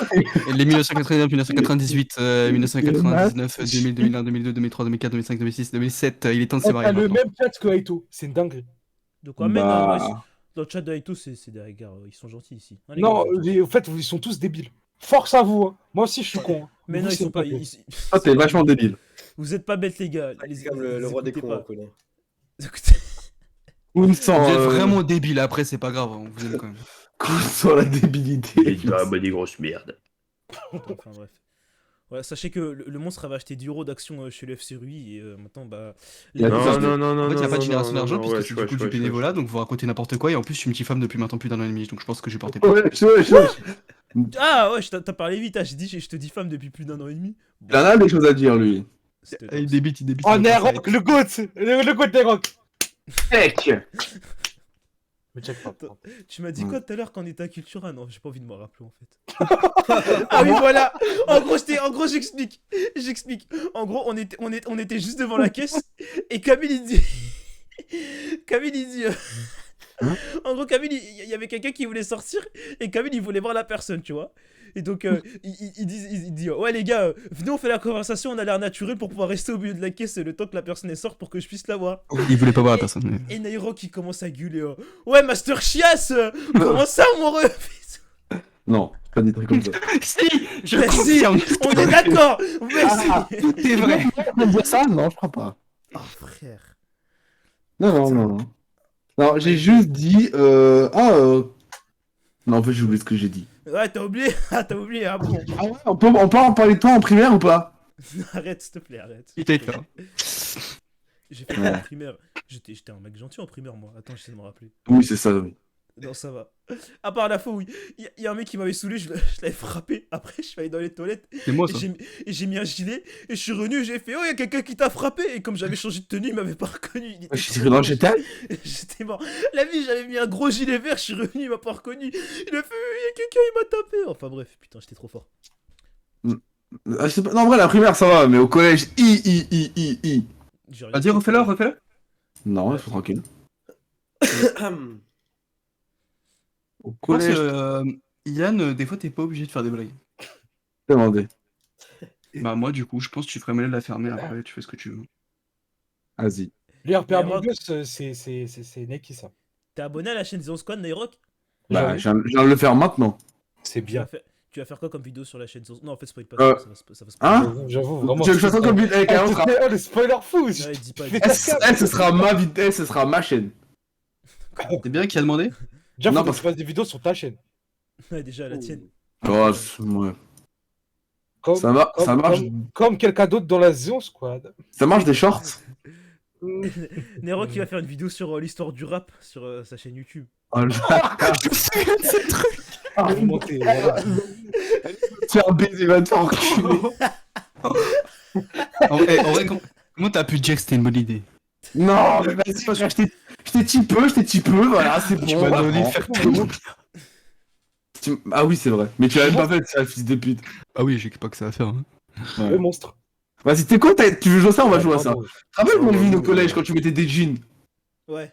S8: Les 1989, 1998, 1999, 2000, 2001, 2002, 2003, 2004, 2005, 2006, 2007, il est temps de se
S5: T'as
S8: marier.
S5: le
S8: maintenant.
S5: même chat que Aito, c'est une dinguerie.
S1: De quoi? Mais non, dans le chat de Aito c'est des gars, ils sont gentils ici. Hein, les
S5: Non,
S1: gars,
S5: en fait, ils sont tous débiles. Force à vous, hein. Moi aussi je suis con. Hein.
S1: mais
S5: Vous,
S1: non ils
S5: c'est
S1: sont pas.
S5: bien.
S7: Ah, t'es vachement débile.
S1: Vous êtes pas bêtes, les gars.
S6: C'est comme le roi des
S1: écoutez
S6: cons,
S1: pas.
S6: Koun.
S7: Koun sans,
S8: Vous êtes vraiment débile, après c'est pas grave, hein, vous êtes quand même.
S7: Koun sans la débilité.
S10: des grosses merdes.
S1: Enfin bref. Ouais, sachez que le monstre avait acheté 10 euros d'actions chez le FC Rui et maintenant bah.
S7: Il a
S1: les-
S7: tout
S10: Non,
S7: acheté.
S10: non, non, non.
S8: En fait, il a pas de
S10: non,
S8: génération
S10: non,
S8: d'argent,
S10: non,
S8: puisque
S10: ouais,
S8: c'est
S10: ouais,
S8: du coup
S10: ouais,
S8: du bénévolat, donc vous racontez n'importe quoi, et en plus je suis une petite femme depuis maintenant plus d'1 an et demi, donc je pense que j'ai porté
S7: Ouais,
S1: Ah ouais, t'as parlé vite, j'ai dit je te diffame depuis plus d'1 an et demi.
S7: Il en a des choses à dire, lui.
S1: C'était
S8: Il débite, il débite.
S5: Oh,
S8: il va passer
S5: Nerok, le GOAT. Le GOAT Nerok.
S7: Mec.
S5: Me check pas.
S1: Tu m'as dit quoi tout à l'heure quand on était à Cultura? Non, j'ai pas envie de me rappeler en fait. Ah oui, voilà. En gros, j'explique. En gros, on était juste devant la caisse et Camille il dit. En gros, Camille, il y avait quelqu'un qui voulait sortir et Camille il voulait voir la personne, tu vois. Et donc, il dit ouais, les gars, venez, on fait la conversation, on a l'air naturel pour pouvoir rester au milieu de la caisse le temps que la personne sorte pour que je puisse la voir.
S8: Il voulait pas voir la personne.
S1: Et Nairo qui commence à gueuler ouais, Master Chiass, comment ça, mon ref?
S7: Non, pas des trucs comme ça.
S8: Si, je
S1: Merci,
S8: confirme.
S1: on est d'accord. Merci.
S8: Tout est vrai.
S7: On dire ça? Non, je crois pas.
S1: Oh frère.
S7: Non. Non, j'ai juste dit. Non, en fait, j'ai oublié ce que j'ai dit.
S1: Ouais, t'as oublié. Ah, t'as oublié, ah bon.
S7: Ah ouais, on peut en parler de toi en primaire ou pas?
S1: Arrête, s'il te plaît, arrête.
S8: Il t'a été là.
S1: J'ai fait quoi en primaire? J'étais un mec gentil en primaire, moi. Attends, j'essaie de me rappeler.
S7: Oui, c'est ça, oui.
S1: Non, ça va. À part la fois, oui. Il y a un mec qui m'avait saoulé, je l'avais frappé. Après, je suis allé dans les toilettes.
S8: C'est moi
S1: Et
S8: ça.
S1: j'ai mis un gilet. Et je suis revenu et j'ai fait oh, il y a quelqu'un qui t'a frappé. Et comme j'avais changé de tenue, il m'avait pas reconnu. Il était
S7: Je suis tiré dans le GTA.
S1: J'étais mort. La vie, j'avais mis un gros gilet vert, je suis revenu, il m'a pas reconnu. Il a fait il y a quelqu'un, il m'a tapé. Enfin bref, putain, j'étais trop fort.
S7: Ah, je sais pas- Non, en vrai, la primaire, ça va, mais au collège,
S1: J'ai rien
S8: Vas-y,
S1: dit.
S8: refais-le.
S7: Non, il faut tranquille. Au
S8: Je pense
S7: collège,
S8: que, Yann, des fois t'es pas obligé de faire des blagues.
S7: demandé.
S8: Bah moi du coup, je pense que tu ferais mieux de la fermer, après tu fais ce que tu veux.
S7: Vas-y.
S5: Lui, repère
S1: Nerok.
S5: mon gosse, c'est Neki, ça.
S1: T'es abonné à la chaîne Zone Squad, Nairok?
S7: Bah, je viens de le faire maintenant.
S5: C'est bien.
S1: Tu vas faire quoi comme vidéo sur la chaîne Zone? Non, en fait, spoil pas. Ça va se
S7: Hein?
S5: J'avoue, vraiment.
S7: Tu veux que je fasse ça comme vite avec un autre?
S5: Oh, le spoiler fou.
S1: Ouais, dis pas.
S7: Ce sera ma vidéo, ce sera ma chaîne.
S8: C'est bien qui a demandé?
S5: Déjà,
S7: Non,
S5: faut que
S7: parce-
S5: tu fasses des vidéos sur ta chaîne.
S1: Ouais, déjà, la tienne.
S7: Oh, ouais.
S5: Comme,
S7: Ça marche
S5: comme quelqu'un d'autre dans la Zone Squad.
S7: des shorts?
S1: Nairok, il va faire une vidéo sur l'histoire du rap sur sa chaîne YouTube.
S7: Oh, le
S5: Remonter, voilà.
S7: Tu as un baiser, va te faire enculer.
S8: En vrai, comment t'as pu dire que c'était une bonne idée?
S7: Non, mais vas-y, je t'ai petit peu, voilà, c'est bon.
S8: Tu m'as donné de faire tout.
S7: Ah oui, c'est vrai. Mais tu l'as même pas fait, c'est un fils de pute.
S8: Ah oui, j'ai pas que ça à faire. Hein.
S7: Ouais.
S5: Le monstre.
S7: Vas-y, t'es quoi? Tu veux jouer à ça? On va jouer à ça.
S5: Pardon.
S7: Tu te rappelles mon vie au collège quand tu mettais des jeans?
S1: Ouais.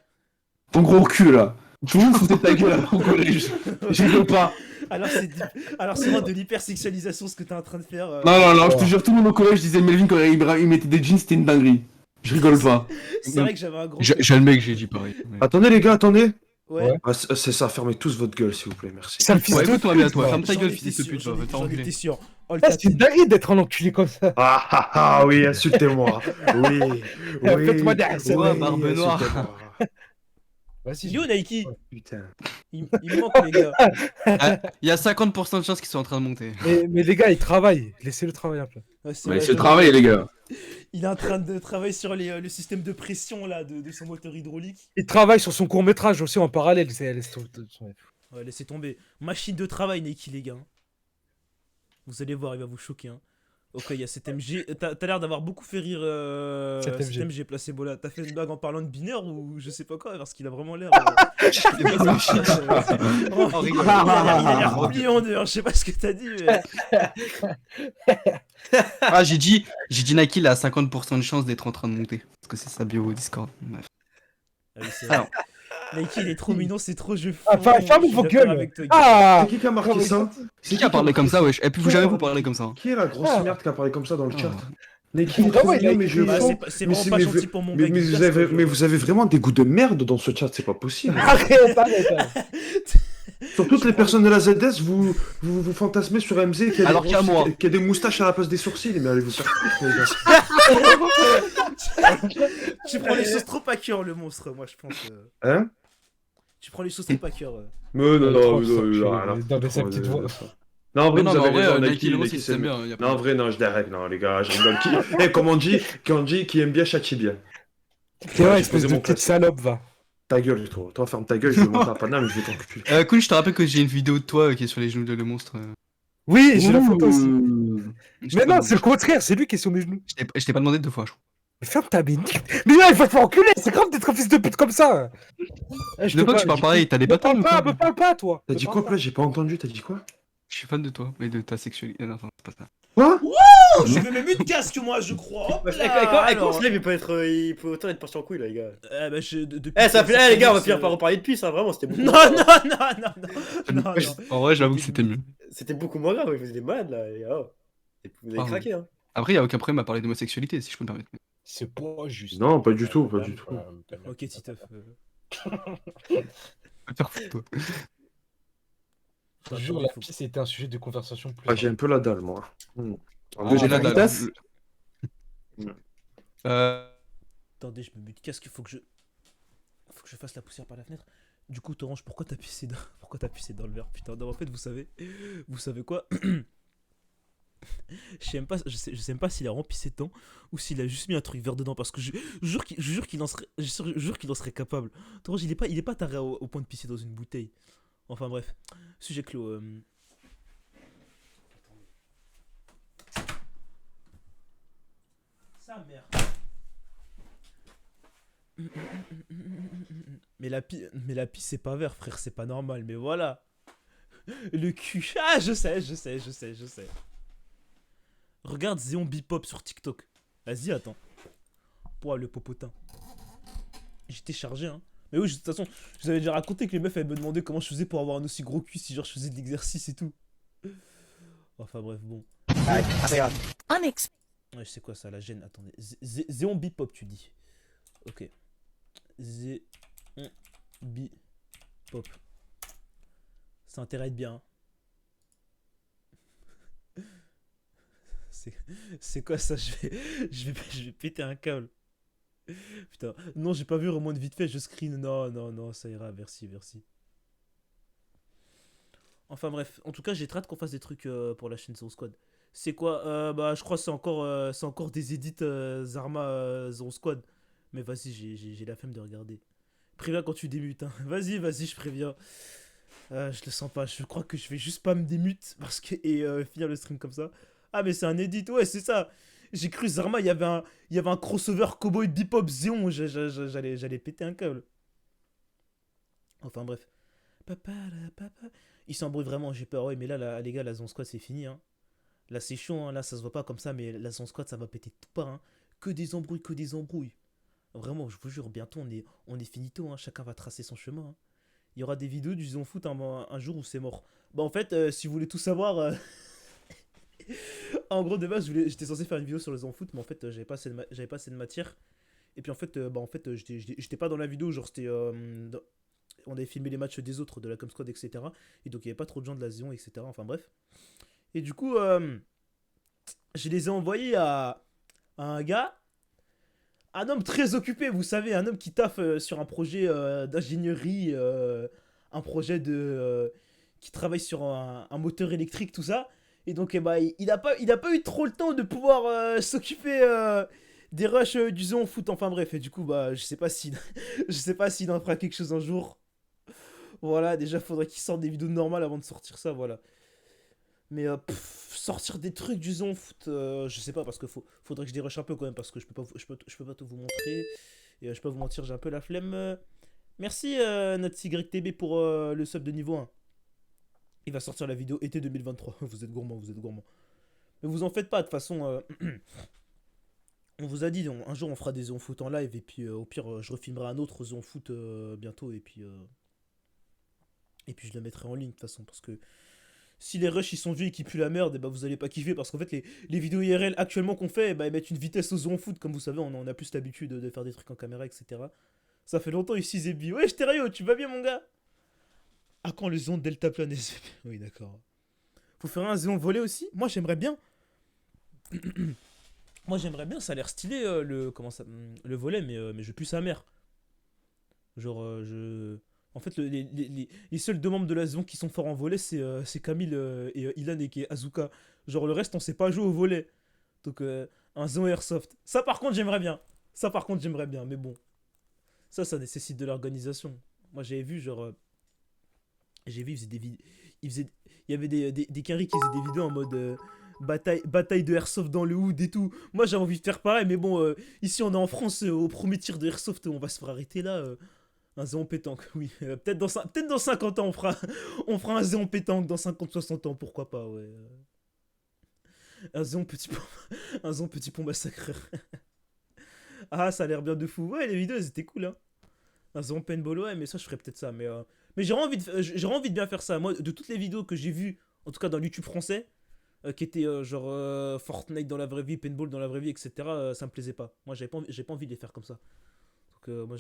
S7: Ton gros cul là. Tout le monde foutait de ta gueule au collège. J'y veux pas.
S1: Alors c'est vraiment de l'hypersexualisation ce que t'es en train de faire.
S7: Non, je te jure, tout le monde au collège disait Melvin quand il mettait des jeans, c'était une dinguerie. Je rigole pas.
S1: C'est vrai que j'avais un gros.
S8: J'ai le mec, j'ai dit pareil.
S10: Attendez les gars, attendez.
S1: Ouais.
S10: Ah, c'est ça, fermez tous votre gueule s'il vous plaît, merci.
S5: Ça me fait
S8: Ouais, écoute-toi bien, toi.
S5: Ouais.
S8: Ferme ta
S1: J'en
S8: gueule,
S1: étais
S8: fils de
S1: sûr,
S8: pute,
S1: j'en
S8: va te faire
S1: étais
S8: enculer.
S1: sûr. Oh, le
S5: Ah, c'est
S1: tatin.
S5: une dinguerie d'être un enculé comme ça.
S10: Ah oui, insultez-moi. Oui.
S5: Faites-moi des harcèlements.
S8: Ouais, barbe noire.
S10: insultez-moi.
S5: Vas-y.
S1: Yo, Nike,
S10: Putain.
S1: il me manque les gars.
S8: Il y a 50% de chances qu'ils soient en train de monter.
S5: Mais les gars, ils travaillent. Laissez-le travailler un peu.
S1: Ouais, c'est
S7: Mais
S1: vrai,
S7: c'est le
S1: j'en-
S7: travail, les gars.
S1: Il est en train de travailler sur le système de pression là de son moteur hydraulique.
S5: Il travaille sur son court-métrage aussi en parallèle.
S1: Ouais, laissez tomber. Machine de travail, Nike, les gars. Vous allez voir, il va vous choquer. Hein. Ok, il y a cet MG. T'as l'air d'avoir beaucoup fait rire
S5: Cet
S1: cet
S5: MG.
S1: MG placebo là. T'as fait une blague en parlant de binaire ou je sais pas quoi, parce qu'il a vraiment l'air.
S8: Oh, rigole.
S1: Il a l'air plié en deux, hein, je sais pas ce que t'as dit, mais.
S8: Ah, j'ai dit Nike, il a 50% de chance d'être en train de monter. Parce que c'est sa bio au Discord. Bref.
S1: Ah oui, c'est vrai.
S8: Alors.
S1: Nike, il est trop mignon, c'est trop jeu fou.
S5: Ah, fermez vos gueules.
S10: C'est
S5: Ah
S10: qui a marqué ça?
S8: C'est qui a parlé comme ça, wesh? Et puis vous jamais vous parlez comme ça. Hein.
S10: Qui est la grosse
S5: Ah.
S10: merde qui a parlé comme ça dans le chat?
S8: Oh.
S10: Mais qui est
S5: Vraiment,
S10: trop
S5: il a
S10: mignon, mais je
S5: écrit-
S1: Bah,
S10: sens.
S1: c'est
S10: Mais
S1: vraiment
S10: c'est-
S1: pas
S10: mais
S1: gentil
S10: vous-
S1: pour mon
S10: Mais,
S1: gars.
S10: mais
S1: qui
S10: vous
S1: casse,
S10: avez,
S1: quoi,
S10: mais
S1: je-
S10: vous avez vraiment des goûts de merde dans ce chat, c'est pas possible.
S5: Arrête.
S10: Sur toutes les personnes de la ZS, vous fantasmez sur MZ qui a,
S8: Alors qu'il y a moi.
S10: qui a des moustaches à la place des sourcils, mais allez vous faire foutre, les gars.
S1: Tu prends les choses trop à cœur, le monstre, moi je pense.
S10: Hein?
S1: Tu prends les choses trop à cœur.
S10: Mais non,
S5: trop
S10: non,
S5: sorti,
S10: non,
S5: dans sa petite voix.
S10: Non, en vrai,
S8: Mais non,
S10: vous
S8: mais en
S10: avez
S8: vrai,
S10: raison,
S8: Nike,
S10: Nike,
S8: aussi,
S10: Nike,
S8: c'est bien. Y a pas
S10: Non, en
S8: de-
S10: vrai, non, je dérape, non, les gars, je rigole. Comme on dit, qui aime bien châtie bien.
S5: T'es un
S10: j'ai
S5: espèce
S10: posé
S5: de
S10: mon
S5: petite
S10: casque.
S5: salope, va.
S10: Ta gueule, toi. Toi, ferme ta gueule, je vais monter à Paname, je vais t'enculer.
S8: Cool, je te rappelle que j'ai une vidéo de toi qui est sur les genoux de le monstre.
S5: Oui, j'ai la photo aussi.
S8: Je
S5: Mais
S8: t'ai pas
S5: non, c'est le
S8: demandé-
S5: contraire, c'est lui qui est sur mes genoux.
S8: je t'ai pas demandé 2 fois, je crois.
S5: Mais ferme ta bine. Mais là, il va te faire enculer, c'est grave d'être un fils de pute comme ça.
S8: Je veux pas que tu parles pareil, t'as des bâtards ou quoi?
S5: Me parle pas, toi.
S10: T'as
S5: Me
S10: dit
S5: parle
S10: quoi, Plat? J'ai pas entendu, t'as dit quoi?
S8: Je suis fan de toi, mais de ta sexualité. Non, attends, c'est pas ça.
S10: Quoi?
S1: Oh, je vais même une casque, moi, je crois. Hop
S6: Avec
S1: là,
S6: quoi
S1: alors.
S6: ce live, il peut autant être parti en couille, là, les gars.
S1: Bah, depuis
S6: Eh, ça
S1: que
S6: fait, les gars, on va
S1: commence,
S6: finir par reparler de pisse, hein, vraiment, c'était beaucoup.
S1: Non, non, non, non, non, non.
S8: En vrai, j'avoue que c'était mieux.
S6: C'était beaucoup moins grave, vous êtes des malades, là, les gars. Oh. Vous avez
S8: Ah,
S6: craqué, hein.
S8: Après, y a aucun problème à parler d'homosexualité, si je peux me permettre.
S5: C'est pas juste.
S10: Non, pas du tout, pas du tout.
S1: Ok, Titeuf.
S8: Faire foutre, toi.
S5: Je jure, la pisse était un sujet de conversation plus.
S10: Ah, j'ai un peu la dalle, moi.
S8: Ah, j'ai la dalle.
S2: tasse.
S1: Attendez, je me mute casque, faut que je fasse la poussière par la fenêtre. Du coup, Torange, pourquoi t'as pissé dans le verre? Putain, non, en fait, vous savez quoi? Je sais même pas s'il a vraiment pissé dedans ou s'il a juste mis un truc vert dedans parce que je jure qu'il en serait capable. Torange, il est pas taré au point de pisser dans une bouteille. Enfin bref, sujet clos. Sa mère. Mais la pisse c'est pas vert, frère, c'est pas normal, mais voilà. Le cul. Ah, je sais. Regarde Zéon Bipop sur TikTok. Vas-y, attends. Pouah, le popotin. J'étais chargé, hein. Mais oui, de toute façon, je vous avais déjà raconté que les meufs, elles me demandaient comment je faisais pour avoir un aussi gros cul si genre je faisais de l'exercice et tout. Enfin bref, bon. Ouais, c'est quoi ça, la gêne? Attendez. Zéon Bipop, tu dis. Ok. Zéon Bipop. Ça intéresse bien. C'est quoi ça? Je vais péter un câble. Putain. Non, j'ai pas vu, remonte vite fait, je screen. Non, ça ira, merci. Enfin bref, en tout cas, j'ai très hâte qu'on fasse des trucs pour la chaîne Zero Squad. C'est quoi? Bah, je crois que c'est encore des edits Zarma Zero Squad. Mais vas-y, j'ai la flemme de regarder. Préviens quand tu démutes, hein. Vas-y, je préviens. Je le sens pas, je crois que je vais juste pas me démute et finir le stream comme ça. Ah, mais c'est un edit, ouais, c'est ça. J'ai cru Zarma, il y avait un crossover Cowboy Bebop Zéon, j'allais péter un câble. Enfin bref. Il s'embrouille vraiment, j'ai peur. Ouais, mais là, les gars, la Zone Squad, c'est fini, hein. Là, c'est chaud, hein. Là, ça se voit pas comme ça, mais la Zone Squad, ça va péter tout part, hein. Que des embrouilles. Vraiment, je vous jure, bientôt, on est finito, hein. Chacun va tracer son chemin, hein. Il y aura des vidéos du Zone Foot un jour où c'est mort. Bah, en fait, si vous voulez tout savoir... En gros, de base, j'étais censé faire une vidéo sur le Zone Foot, mais en fait, j'avais pas assez de matière. Et puis, en fait, j'étais pas dans la vidéo, genre, c'était... On avait filmé les matchs des autres, de la Com Squad, etc. Et donc, il y avait pas trop de gens de la Zéon, etc. Enfin, bref. Et du coup, je les ai envoyés à un gars... Un homme très occupé, vous savez, un homme qui taffe sur un projet d'ingénierie, un projet qui travaille sur un moteur électrique, tout ça. Et donc, il a pas eu trop le temps de pouvoir s'occuper des rushs du Zone Foot. Enfin bref, et du coup, je sais pas s'il en fera quelque chose un jour. Voilà, déjà, faudrait qu'il sorte des vidéos normales avant de sortir ça, voilà. Mais sortir des trucs du Zone Foot, je sais pas, parce que faudrait que je dérush un peu quand même, parce que je peux pas tout vous montrer. Et je peux pas vous mentir, j'ai un peu la flemme. Merci notre YTB pour le sub de niveau 1. Il va sortir la vidéo été 2023. Vous êtes gourmand. Mais vous en faites pas, de toute façon. On vous a dit, un jour on fera des Zone Foot en live, et puis au pire, je refilmerai un autre Zone Foot bientôt, et puis je le mettrai en ligne, de toute façon, parce que si les rushs ils sont vieux et qu'ils puent la merde, vous allez pas kiffer, parce qu'en fait les vidéos IRL actuellement qu'on fait, ils mettent une vitesse au Zone Foot, comme vous savez, on a plus l'habitude de faire des trucs en caméra, etc. Ça fait longtemps ici, Zébi. Ouais, Stéréo, tu vas bien, mon gars? À quand le Zéon deltaplane SVP? Oui, d'accord. Faut faire un Zéon volé aussi? Moi, j'aimerais bien. Moi, j'aimerais bien, ça a l'air stylé, le volet, mais je pue sa mère. Genre, En fait, les seuls deux membres de la Zéon qui sont forts en volet, c'est Camille et Ilan et qui est Azuka. Genre, le reste, on sait pas jouer au volet. Donc, un Zéon Airsoft. Ça, par contre, j'aimerais bien. Ça, par contre, j'aimerais bien, mais bon. Ça nécessite de l'organisation. Moi, j'avais vu, genre. J'ai vu, ils faisaient des vidéos. Il y avait des carrés qui faisaient des vidéos en mode bataille de Airsoft dans le hood et tout. Moi, j'avais envie de faire pareil, mais bon, ici, on est en France, au premier tir de Airsoft, on va se faire arrêter là. Un Zéon pétanque, oui. Peut-être dans 50 ans, on fera un Zéon pétanque dans 50-60 ans, pourquoi pas, ouais. Un Zéon un Zéon petit pont massacreur. Ah, ça a l'air bien de fou. Ouais, les vidéos, elles étaient cool, hein. Un Zéon paintball, ouais, mais ça, je ferais peut-être ça. Mais j'aurais envie de bien faire ça. Moi, de toutes les vidéos que j'ai vues, en tout cas dans le YouTube français, qui étaient Fortnite dans la vraie vie, paintball dans la vraie vie, etc., ça me plaisait pas. Moi, j'ai pas envie de les faire comme ça. Donc, moi,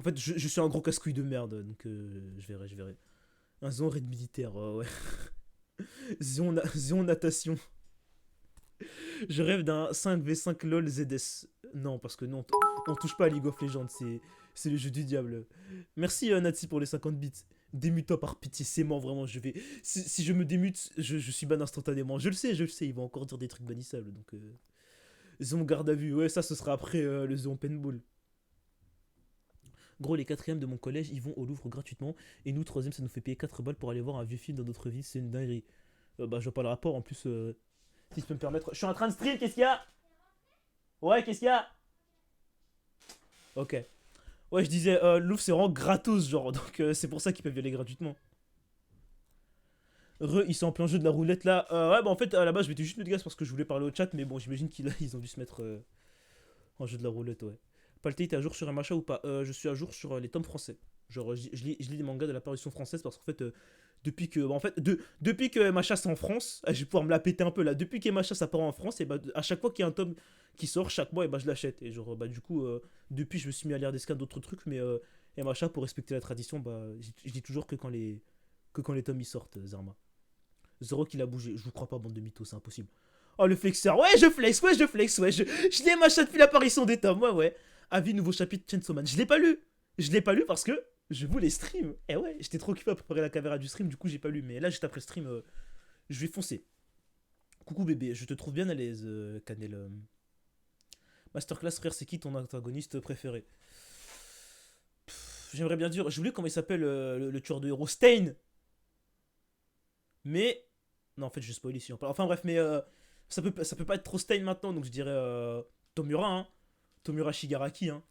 S1: En fait, je suis un gros casse-couille de merde, donc je verrai. Un Zéon raid militaire, ouais. Zéon natation. Je rêve d'un 5v5 LOL ZS. Non, parce que non, on touche pas à League of Legends, c'est le jeu du diable. Merci Natsi pour les 50 bits. Démute-toi par pitié, c'est mort, vraiment, je vais... Si je me démute, je suis ban instantanément. Je le sais, il va encore dire des trucs bannissables, donc... Zéon garde à vue, ouais, ça, ce sera après le Zéon paintball. Gros, les quatrièmes de mon collège, ils vont au Louvre gratuitement, et nous, troisième, ça nous fait payer 4 balles pour aller voir un vieux film dans notre vie, c'est une dinguerie. Bah, je vois pas le rapport, en plus, si je peux me permettre... Je suis en train de stream, qu'est-ce qu'il y a? Ouais, qu'est-ce qu'il y a? Ok. Ouais, je disais, Louvre, c'est vraiment gratos, genre, donc c'est pour ça qu'ils peuvent y aller gratuitement. Ils sont en plein jeu de la roulette, là. Ouais, bah en fait, à la base, je m'étais juste mis de gaz parce que je voulais parler au chat, mais bon, j'imagine qu'ils ont dû se mettre en jeu de la roulette, ouais. Palté, t'es à jour sur MHA ou pas? Je suis à jour sur les tomes français. Genre, je lis des mangas de la parution française parce qu'en fait, depuis que MHA c'est en France, je vais pouvoir me la péter un peu là. Depuis que MHA ça part en France, et bah, à chaque fois qu'il y a un tome qui sort chaque mois, et bah, je l'achète. Et genre, bah, du coup, depuis, je me suis mis à lire des scans d'autres trucs, mais MHA, pour respecter la tradition, bah, je dis toujours que quand les tomes ils sortent, Zarma. Zoro qu'il a bougé, je vous crois pas, bande de mythos, c'est impossible. Oh, le flexeur, ouais, je flex, ouais, je lis MHA depuis l'apparition des tomes, ouais. Avis, nouveau chapitre Chainsaw Man. Je l'ai pas lu parce que je voulais stream. Et ouais, j'étais trop occupé à préparer la caméra du stream, du coup j'ai pas lu. Mais là, juste après le stream, je vais foncer. Coucou bébé, je te trouve bien à l'aise, Canel. Masterclass, frère, c'est qui ton antagoniste préféré? J'aimerais bien dire, j'ai oublié comment il s'appelle le tueur de héros, Stain. Mais non, en fait, je spoil ici. Enfin bref, mais ça peut pas être trop Stain maintenant, donc je dirais Tomura, hein. Tomura Shigaraki, hein.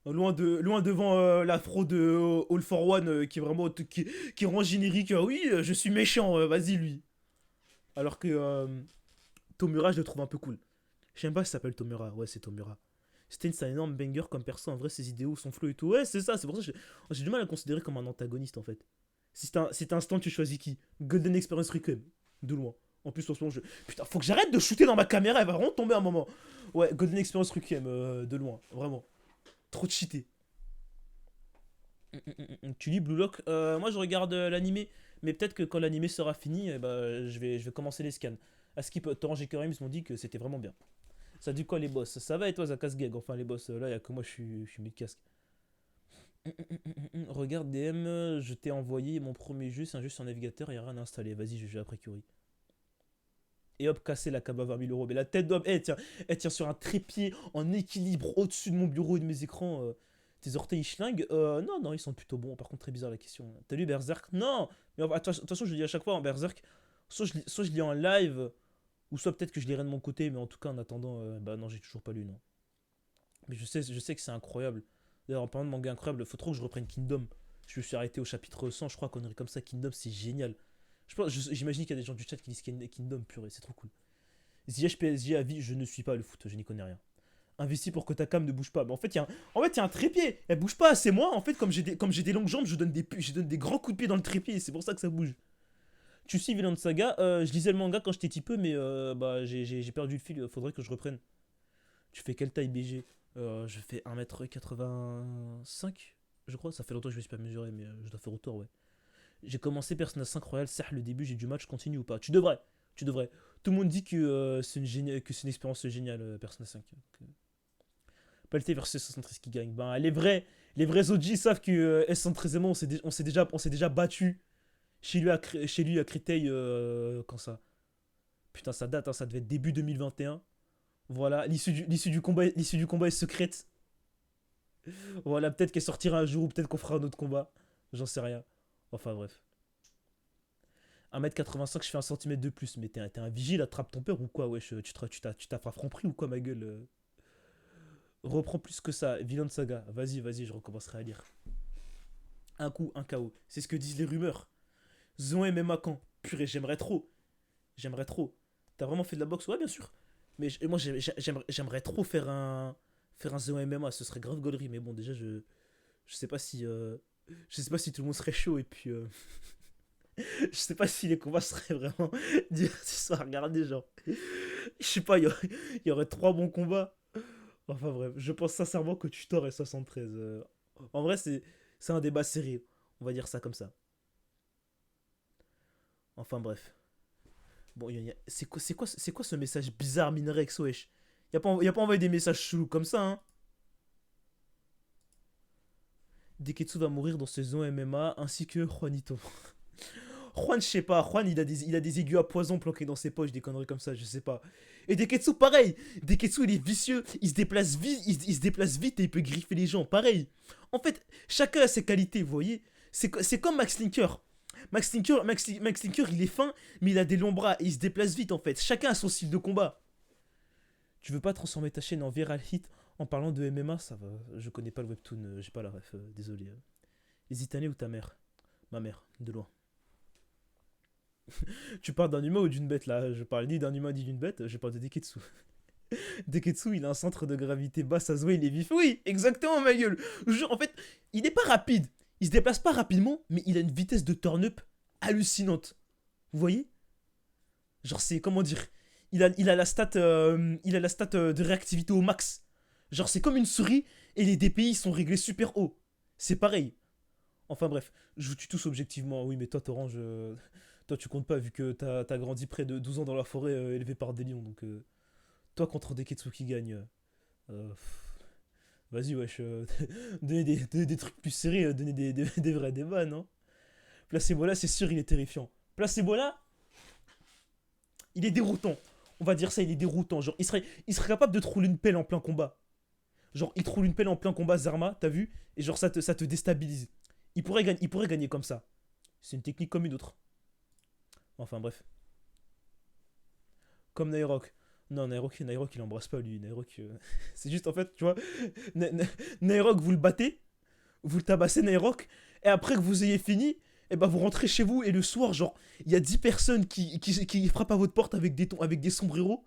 S1: Loin devant l'afro de All for One qui est vraiment qui rend générique. Oui, je suis méchant, vas-y lui. Alors que Tomura, je le trouve un peu cool. Je sais même pas si ça s'appelle Tomura. Ouais, c'est Tomura. Stain, c'est un énorme banger comme perso. En vrai, ses idéaux, son flow et tout. Ouais, c'est ça. C'est pour ça que j'ai du mal à le considérer comme un antagoniste en fait. Si t'as un stand, tu choisis qui? Golden Experience Requiem. De loin. En plus, en ce moment, putain, faut que j'arrête de shooter dans ma caméra. Elle va vraiment tomber un moment. Ouais, Golden Experience Requiem. De loin. Vraiment. Trop de cheaté. Tu lis Blue Lock? Moi je regarde l'animé, mais peut-être que quand l'animé sera fini, bah, je vais commencer les scans. À Skip, Torange et Karim m'ont dit que c'était vraiment bien. Ça dit quoi les boss? Ça va et toi, ça casse gag? Enfin les boss, là, il y a que moi, je suis mis de casque. Regarde DM, je t'ai envoyé mon premier jeu, c'est un jeu sur navigateur, il n'y a rien à installer. Vas-y, je joue après Curie. Et hop, casser la caba 20 000 €. Mais la tête d'homme, elle tient sur un trépied en équilibre au-dessus de mon bureau et de mes écrans. Tes orteils schlinguent? Non, ils sont plutôt bons. Par contre, très bizarre la question. T'as lu Berserk? Non. Mais de toute façon, je le dis à chaque fois en Berserk. Soit je lis en live, ou soit peut-être que je lirai de mon côté. Mais en tout cas, en attendant, bah non, j'ai toujours pas lu, non. Mais je sais que c'est incroyable. D'ailleurs, en parlant de manga incroyable, faut trop que je reprenne Kingdom. Je me suis arrêté au chapitre 100, je crois, connerie comme ça. Kingdom, c'est génial. J'imagine qu'il y a des gens du chat qui disent Kingdom, purée, c'est trop cool. ZH PSG à vie, je ne suis pas le foot, je n'y connais rien. Investi pour que ta cam ne bouge pas. Mais en fait, il y a un trépied. Elle bouge pas assez. Moi, en fait, comme j'ai des longues jambes, je donne des grands coups de pied dans le trépied. C'est pour ça que ça bouge. Tu suis Vinland Saga? Je lisais le manga quand j'étais petit peu, mais bah, j'ai perdu le fil. Faudrait que je reprenne. Tu fais quelle taille BG? Je fais 1m85, je crois. Ça fait longtemps que je me suis pas mesuré, mais je dois faire autour, ouais. J'ai commencé Persona 5 Royal, certes le début j'ai du mal, je continue ou pas. Tu devrais, tu devrais. Tout le monde dit que que c'est une expérience géniale, Persona 5. Pelleté versus 73 qui gagne. Ben, les vrais OG savent que S113 et moi, on s'est déjà battu chez lui à Créteil. Quand ça? Putain, ça date, hein, ça devait être début 2021. Voilà, l'issue du combat est secrète. Voilà, peut-être qu'elle sortira un jour ou peut-être qu'on fera un autre combat. J'en sais rien. Enfin bref. 1m85, je fais 1 cm de plus. Mais t'es un vigile, attrape ton père ou quoi? Wesh, tu t'as pas franc-prix ou quoi, ma gueule? Reprends plus que ça. Villain Saga. Vas-y, je recommencerai à lire. Un coup, un KO. C'est ce que disent les rumeurs. Zoé MMA quand? Purée, j'aimerais trop. J'aimerais trop. T'as vraiment fait de la boxe? Ouais, bien sûr. Mais moi, j'aimerais trop faire un Zoé MMA. Ce serait grave gaulerie. Mais bon, déjà, je sais pas si. Je sais pas si tout le monde serait chaud. Et puis. Je sais pas si les combats seraient vraiment divertissants à regarder. Genre. Je sais pas, il y aurait 3 bons combats. Enfin bref, je pense sincèrement que Tutor est 73. En vrai, c'est un débat sérieux. On va dire ça comme ça. Enfin bref. Bon, c'est quoi ce message bizarre, Minerex, wesh? Y a pas envoyé des messages chelous comme ça, hein? Deketsu va mourir dans saison MMA, ainsi que Juanito. Juan, je sais pas, Juan il a des aiguilles à poison planquées dans ses poches, des conneries comme ça, je sais pas. Et Deketsu, pareil, Deketsu il est vicieux, il se déplace vite, il se déplace vite et il peut griffer les gens, pareil. En fait, chacun a ses qualités, vous voyez. C'est comme Max Linker. Max Linker, il est fin, mais il a des longs bras et il se déplace vite en fait. Chacun a son style de combat. Tu veux pas transformer ta chaîne en viral hit en parlant de MMA? Ça va, je connais pas le webtoon, j'ai pas la ref, désolé. Les Italiens ou ta mère? Ma mère, de loin. Tu parles d'un humain ou d'une bête là? Je parle ni d'un humain ni d'une bête, je parle de Deketsu. Deketsu, il a un centre de gravité bas, ça se voit, il est vif. Oui, exactement, ma gueule. En fait, il est pas rapide. Il se déplace pas rapidement, mais il a une vitesse de turn-up hallucinante. Vous voyez? Genre, c'est, comment dire? Il a la stat, de réactivité au max. Genre, c'est comme une souris et les DPI sont réglés super haut. C'est pareil. Enfin bref, je vous tue tous objectivement. Oui, mais toi, Torange, toi, tu comptes pas vu que t'as grandi près de 12 ans dans la forêt élevé par des lions. Donc, toi contre Deketsu qui gagne. Vas-y, wesh. Donnez des trucs plus sérieux, donnez des vrais débats, non? Placebo là, c'est sûr, il est terrifiant. Placebo là, il est déroutant. On va dire ça, il est déroutant. Genre, il serait capable de te rouler une pelle en plein combat. Genre, il te roule une pelle en plein combat, Zarma, t'as vu? Et genre, ça te déstabilise. Il pourrait gagner comme ça. C'est une technique comme une autre. Enfin, bref. Comme Nairok. Non, Nairok il embrasse pas lui. Nairok, c'est juste en fait, tu vois. Nairok, vous le battez. Vous le tabassez, Nairok. Et après que vous ayez fini, et ben vous rentrez chez vous. Et le soir, genre, il y a 10 personnes qui frappent à votre porte avec des sombreros.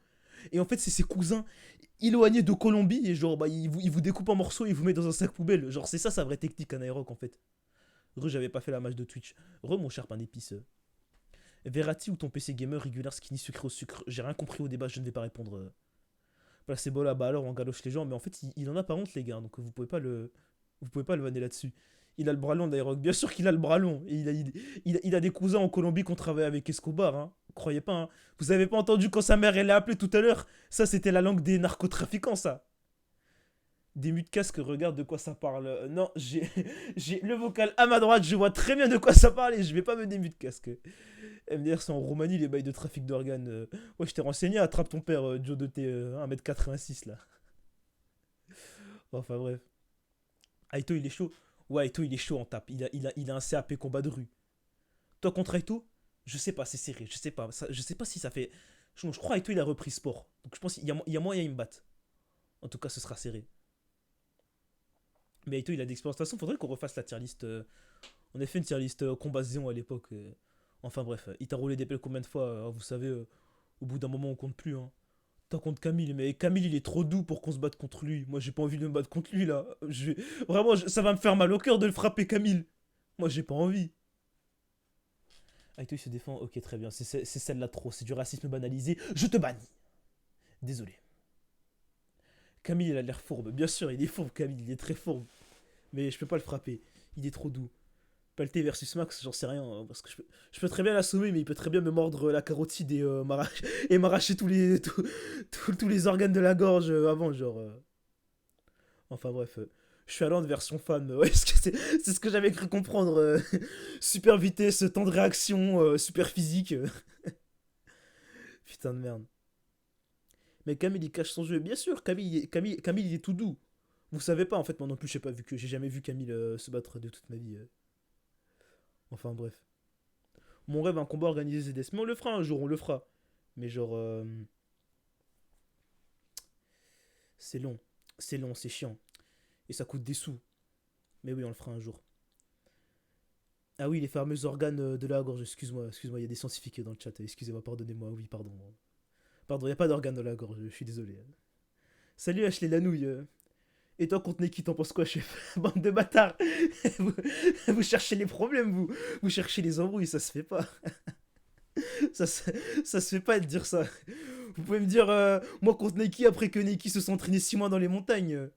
S1: Et en fait, c'est ses cousins éloignés de Colombie. Et genre, bah, il vous découpe en morceaux et il vous met dans un sac poubelle. Genre, c'est ça sa vraie technique à Nairok en fait. J'avais pas fait la match de Twitch. Mon cher pain d'épices. Verratti ou ton PC gamer régulier skinny sucré au sucre? J'ai rien compris au débat, je ne vais pas répondre. Placebo là, bah alors on galoche les gens, mais en fait il en a pas honte les gars, donc vous pouvez pas le vanner là-dessus. Il a le bras long d'Aerox, bien sûr qu'il a le bras long, et il a des cousins en Colombie qu'on travaille avec Escobar, hein. Croyez pas, hein. Vous avez pas entendu quand sa mère elle l'a appelé tout à l'heure? Ça c'était la langue des narcotrafiquants ça. Des mutes casque, regarde de quoi ça parle. Non, j'ai le vocal à ma droite, je vois très bien de quoi ça parle et je vais pas me démute casque. MDR, c'est en Roumanie les bails de trafic d'organes. Ouais, je t'ai renseigné, attrape ton père, Joe de T, 1m86 là. Enfin bref. Aito il est chaud. Ouais, Aito il est chaud en tape. Il a un CAP combat de rue. Toi contre Aito, je sais pas, c'est serré. Je sais pas si ça fait. Je crois Aito il a repris sport. Donc je pense qu'il y a moyen il me batte. En tout cas, ce sera serré. Mais Aito il a d'expérience. De toute façon, faudrait qu'on refasse la tier list. On a fait une tier list combat Zéon à l'époque. Enfin bref, il t'a roulé des pelles combien de fois? Vous savez, au bout d'un moment on compte plus. Hein. Toi contre Camille, mais Camille il est trop doux pour qu'on se batte contre lui. Moi j'ai pas envie de me battre contre lui là. Vraiment, ça va me faire mal au cœur de le frapper Camille. Moi j'ai pas envie. Aito il se défend, ok très bien, c'est celle-là trop, c'est du racisme banalisé. Je te bannis. Désolé. Camille il a l'air fourbe, bien sûr il est fourbe Camille, il est très fourbe. Mais je peux pas le frapper, il est trop doux. Palté versus Max, j'en sais rien, parce que je peux très bien l'assommer, mais il peut très bien me mordre la carotide et et m'arracher tous les organes de la gorge avant, genre. Enfin bref, je suis à Londres version fan, ouais, c'est ce que j'avais cru comprendre. Super vitesse, temps de réaction, super physique. Putain de merde. Mais Camille il cache son jeu. Bien sûr, Camille il est tout doux. Vous savez pas en fait, moi non plus, je sais pas, vu que j'ai jamais vu Camille se battre de toute ma vie. Enfin bref. Mon rêve, un combat organisé ZDS. Mais on le fera un jour, on le fera. Mais genre. C'est long. C'est long, c'est chiant. Et ça coûte des sous. Mais oui, on le fera un jour. Ah oui, les fameux organes de la gorge. Excuse-moi, il y a des scientifiques dans le chat. Excusez-moi, pardonnez-moi. Oui, pardon. Pardon, il n'y a pas d'organes dans la gorge, je suis désolé. Salut Ashley Lanouille. Et toi, contre Neki, t'en penses quoi, chef? Bande de bâtards. vous cherchez les problèmes, vous. Vous cherchez les embrouilles, ça se fait pas. ça se fait pas de dire ça. Vous pouvez me dire, moi contre Neki, après que Neki se soit entraîné 6 mois dans les montagnes.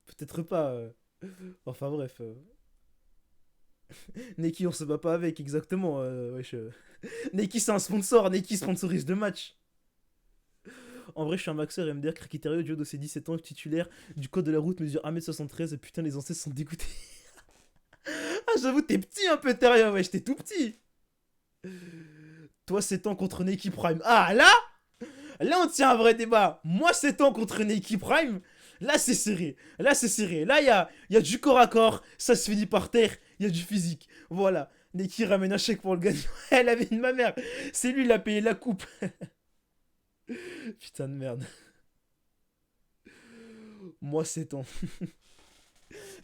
S1: Peut-être pas. Enfin bref. Neki, on se bat pas avec, exactement. Wesh. Neki, c'est un sponsor. Neki sponsorise de match. En vrai, je suis un maxeur MDR, Krakiterio, du haut de ses 17 ans, titulaire du code de la route, mesure 1m73. Et putain, les ancêtres sont dégoûtés. Ah, j'avoue, t'es petit un peu, Terrien, wesh, t'es tout petit. Toi, 7 ans contre Neki Prime. Ah, là, on tient un vrai débat. Moi, 7 ans contre Neki Prime. Là, c'est serré. Là, il y a du corps à corps. Ça se finit par terre. Il y a du physique. Voilà. Neki ramène un chèque pour le gagnant. Elle avait une ma mère. C'est lui, il a payé la coupe. Putain de merde. Moi, 7 ans.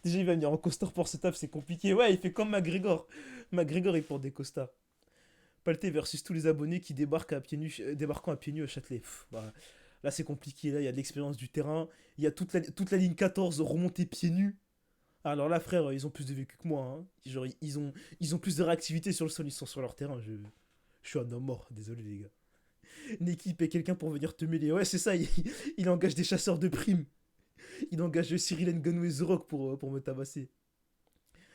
S1: Déjà, il va venir en costard pour ce taf, c'est compliqué. Ouais, il fait comme McGregor. McGregor, il porte des costards. Palté versus tous les abonnés qui débarquant à pieds nus à Châtelet. Bah, là, c'est compliqué. Là, il y a de l'expérience du terrain. Il y a toute la ligne 14 remontée pieds nus. Alors là, frère, ils ont plus de vécu que moi. Hein. Genre, ils ont plus de réactivité sur le sol. Ils sont sur leur terrain. Je suis un homme mort. Désolé, les gars. Une équipe et quelqu'un pour venir te mêler. Ouais, c'est ça. Il engage des chasseurs de primes. Il engage Cyril Nganou et The Rock pour me tabasser.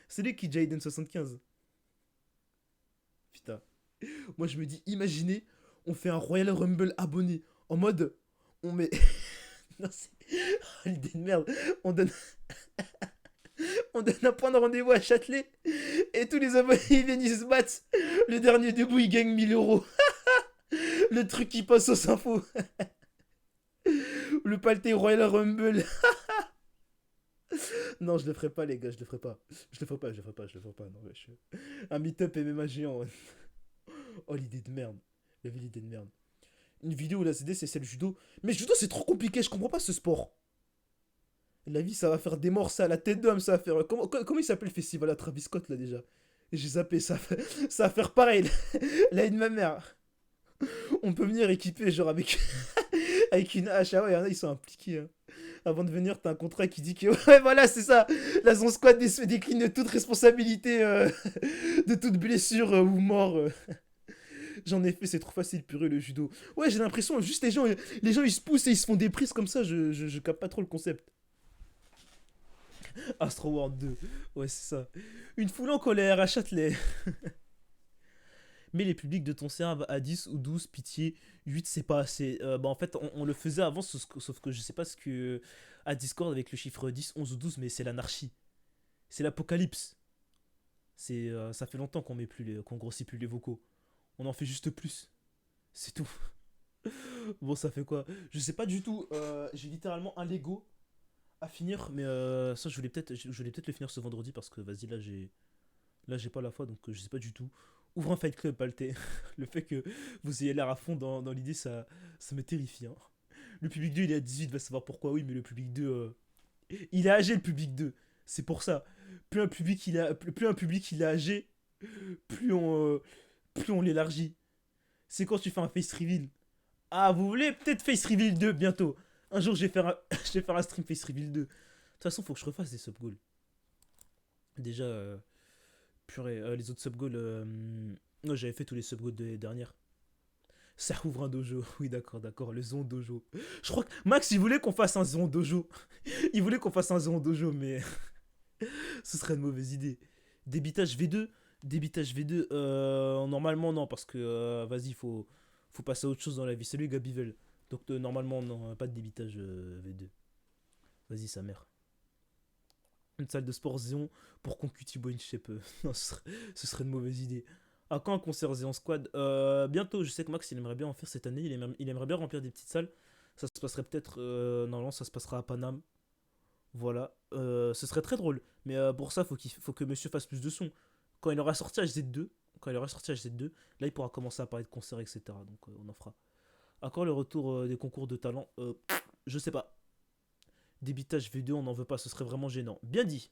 S1: C'est lui qui Jaden 75. Putain. Moi, je me dis, imaginez, on fait un Royal Rumble abonné. En mode, on met... non, c'est... Oh, l'idée de merde. On donne un point de rendez-vous à Châtelet. Et tous les abonnés, ils viennent, ils se battent. Le dernier debout, il gagne 1000 €. Le truc qui passe aux infos. Le Palté Royal Rumble. Non, je le ferai pas, les gars, je le ferai pas. Non, wesh. Un meet-up MMA géant. Oh, l'idée de merde. L'idée de merde. Une vidéo où la CD, c'est celle judo. Mais judo, c'est trop compliqué, je comprends pas ce sport. La vie, ça va faire des morts, ça, la tête d'homme, ça va faire... Comment il s'appelle le festival à Travis Scott, là, déjà? J'ai zappé, ça va faire pareil. La haine de ma mère. On peut venir équiper, genre, avec une hache. Ah ouais, y en a, ils sont impliqués, hein. Avant de venir, t'as un contrat qui dit que... Ouais, voilà, c'est ça. La zone squad décline de toute responsabilité, de toute blessure ou mort. J'en ai fait, c'est trop facile, purée, le judo. Ouais, j'ai l'impression, juste les gens, ils se poussent et ils se font des prises comme ça. Je capte pas trop le concept. Astro World 2. Ouais, c'est ça. Une foule en colère à Châtelet. Mais les publics de ton serve à 10 ou 12, pitié, 8 c'est pas assez. Bah en fait on le faisait avant, sauf que je sais pas ce que... À Discord avec le chiffre 10, 11 ou 12, mais c'est l'anarchie. C'est l'apocalypse. Ça fait longtemps qu'on grossit plus les vocaux. On en fait juste plus. C'est tout. Bon, ça fait quoi? Je sais pas du tout. J'ai littéralement un Lego à finir, mais ça je voulais peut-être le finir ce vendredi parce que vas-y, là j'ai pas la foi, donc je sais pas du tout. Ouvre un fight club, Palté. Le fait que vous ayez l'air à fond dans l'idée, ça me terrifie. Hein. Le public 2, il est à 18, va savoir pourquoi. Oui, mais le public 2, il est âgé, le public 2. C'est pour ça. Plus un public il est âgé, plus on l'élargit. C'est quand tu fais un face reveal. Ah, vous voulez peut-être face reveal 2 bientôt. Un jour, je vais faire un stream face reveal 2. De toute façon, faut que je refasse des sub goals. Déjà, purée, les autres sub goals. Non, j'avais fait tous les sub goals de l'année dernière. Ça ouvre un dojo. Oui, d'accord. Le Zon Dojo. Je crois que Max, il voulait qu'on fasse un Zon Dojo. Mais ce serait une mauvaise idée. Débitage V2. Débitage V2, normalement non, parce que vas-y, faut passer à autre chose dans la vie. Salut Gabivel. Donc normalement non, pas de débitage V2. Vas-y sa mère. Une salle de sport Zéon pour qu'on Thibaut InShape. Non, ce serait une mauvaise idée. À quand un concert Zéon Squad? Bientôt, je sais que Max il aimerait bien en faire cette année, il aimerait bien remplir des petites salles. Ça se passerait peut-être, normalement ça se passera à Paname. Voilà, ce serait très drôle. Mais pour ça, faut que monsieur fasse plus de son. Quand il aura sorti HZ2, là il pourra commencer à parler de concerts, etc. Donc on en fera. À quand le retour des concours de talent? Je sais pas. Débitage V2, on n'en veut pas, ce serait vraiment gênant. Bien dit.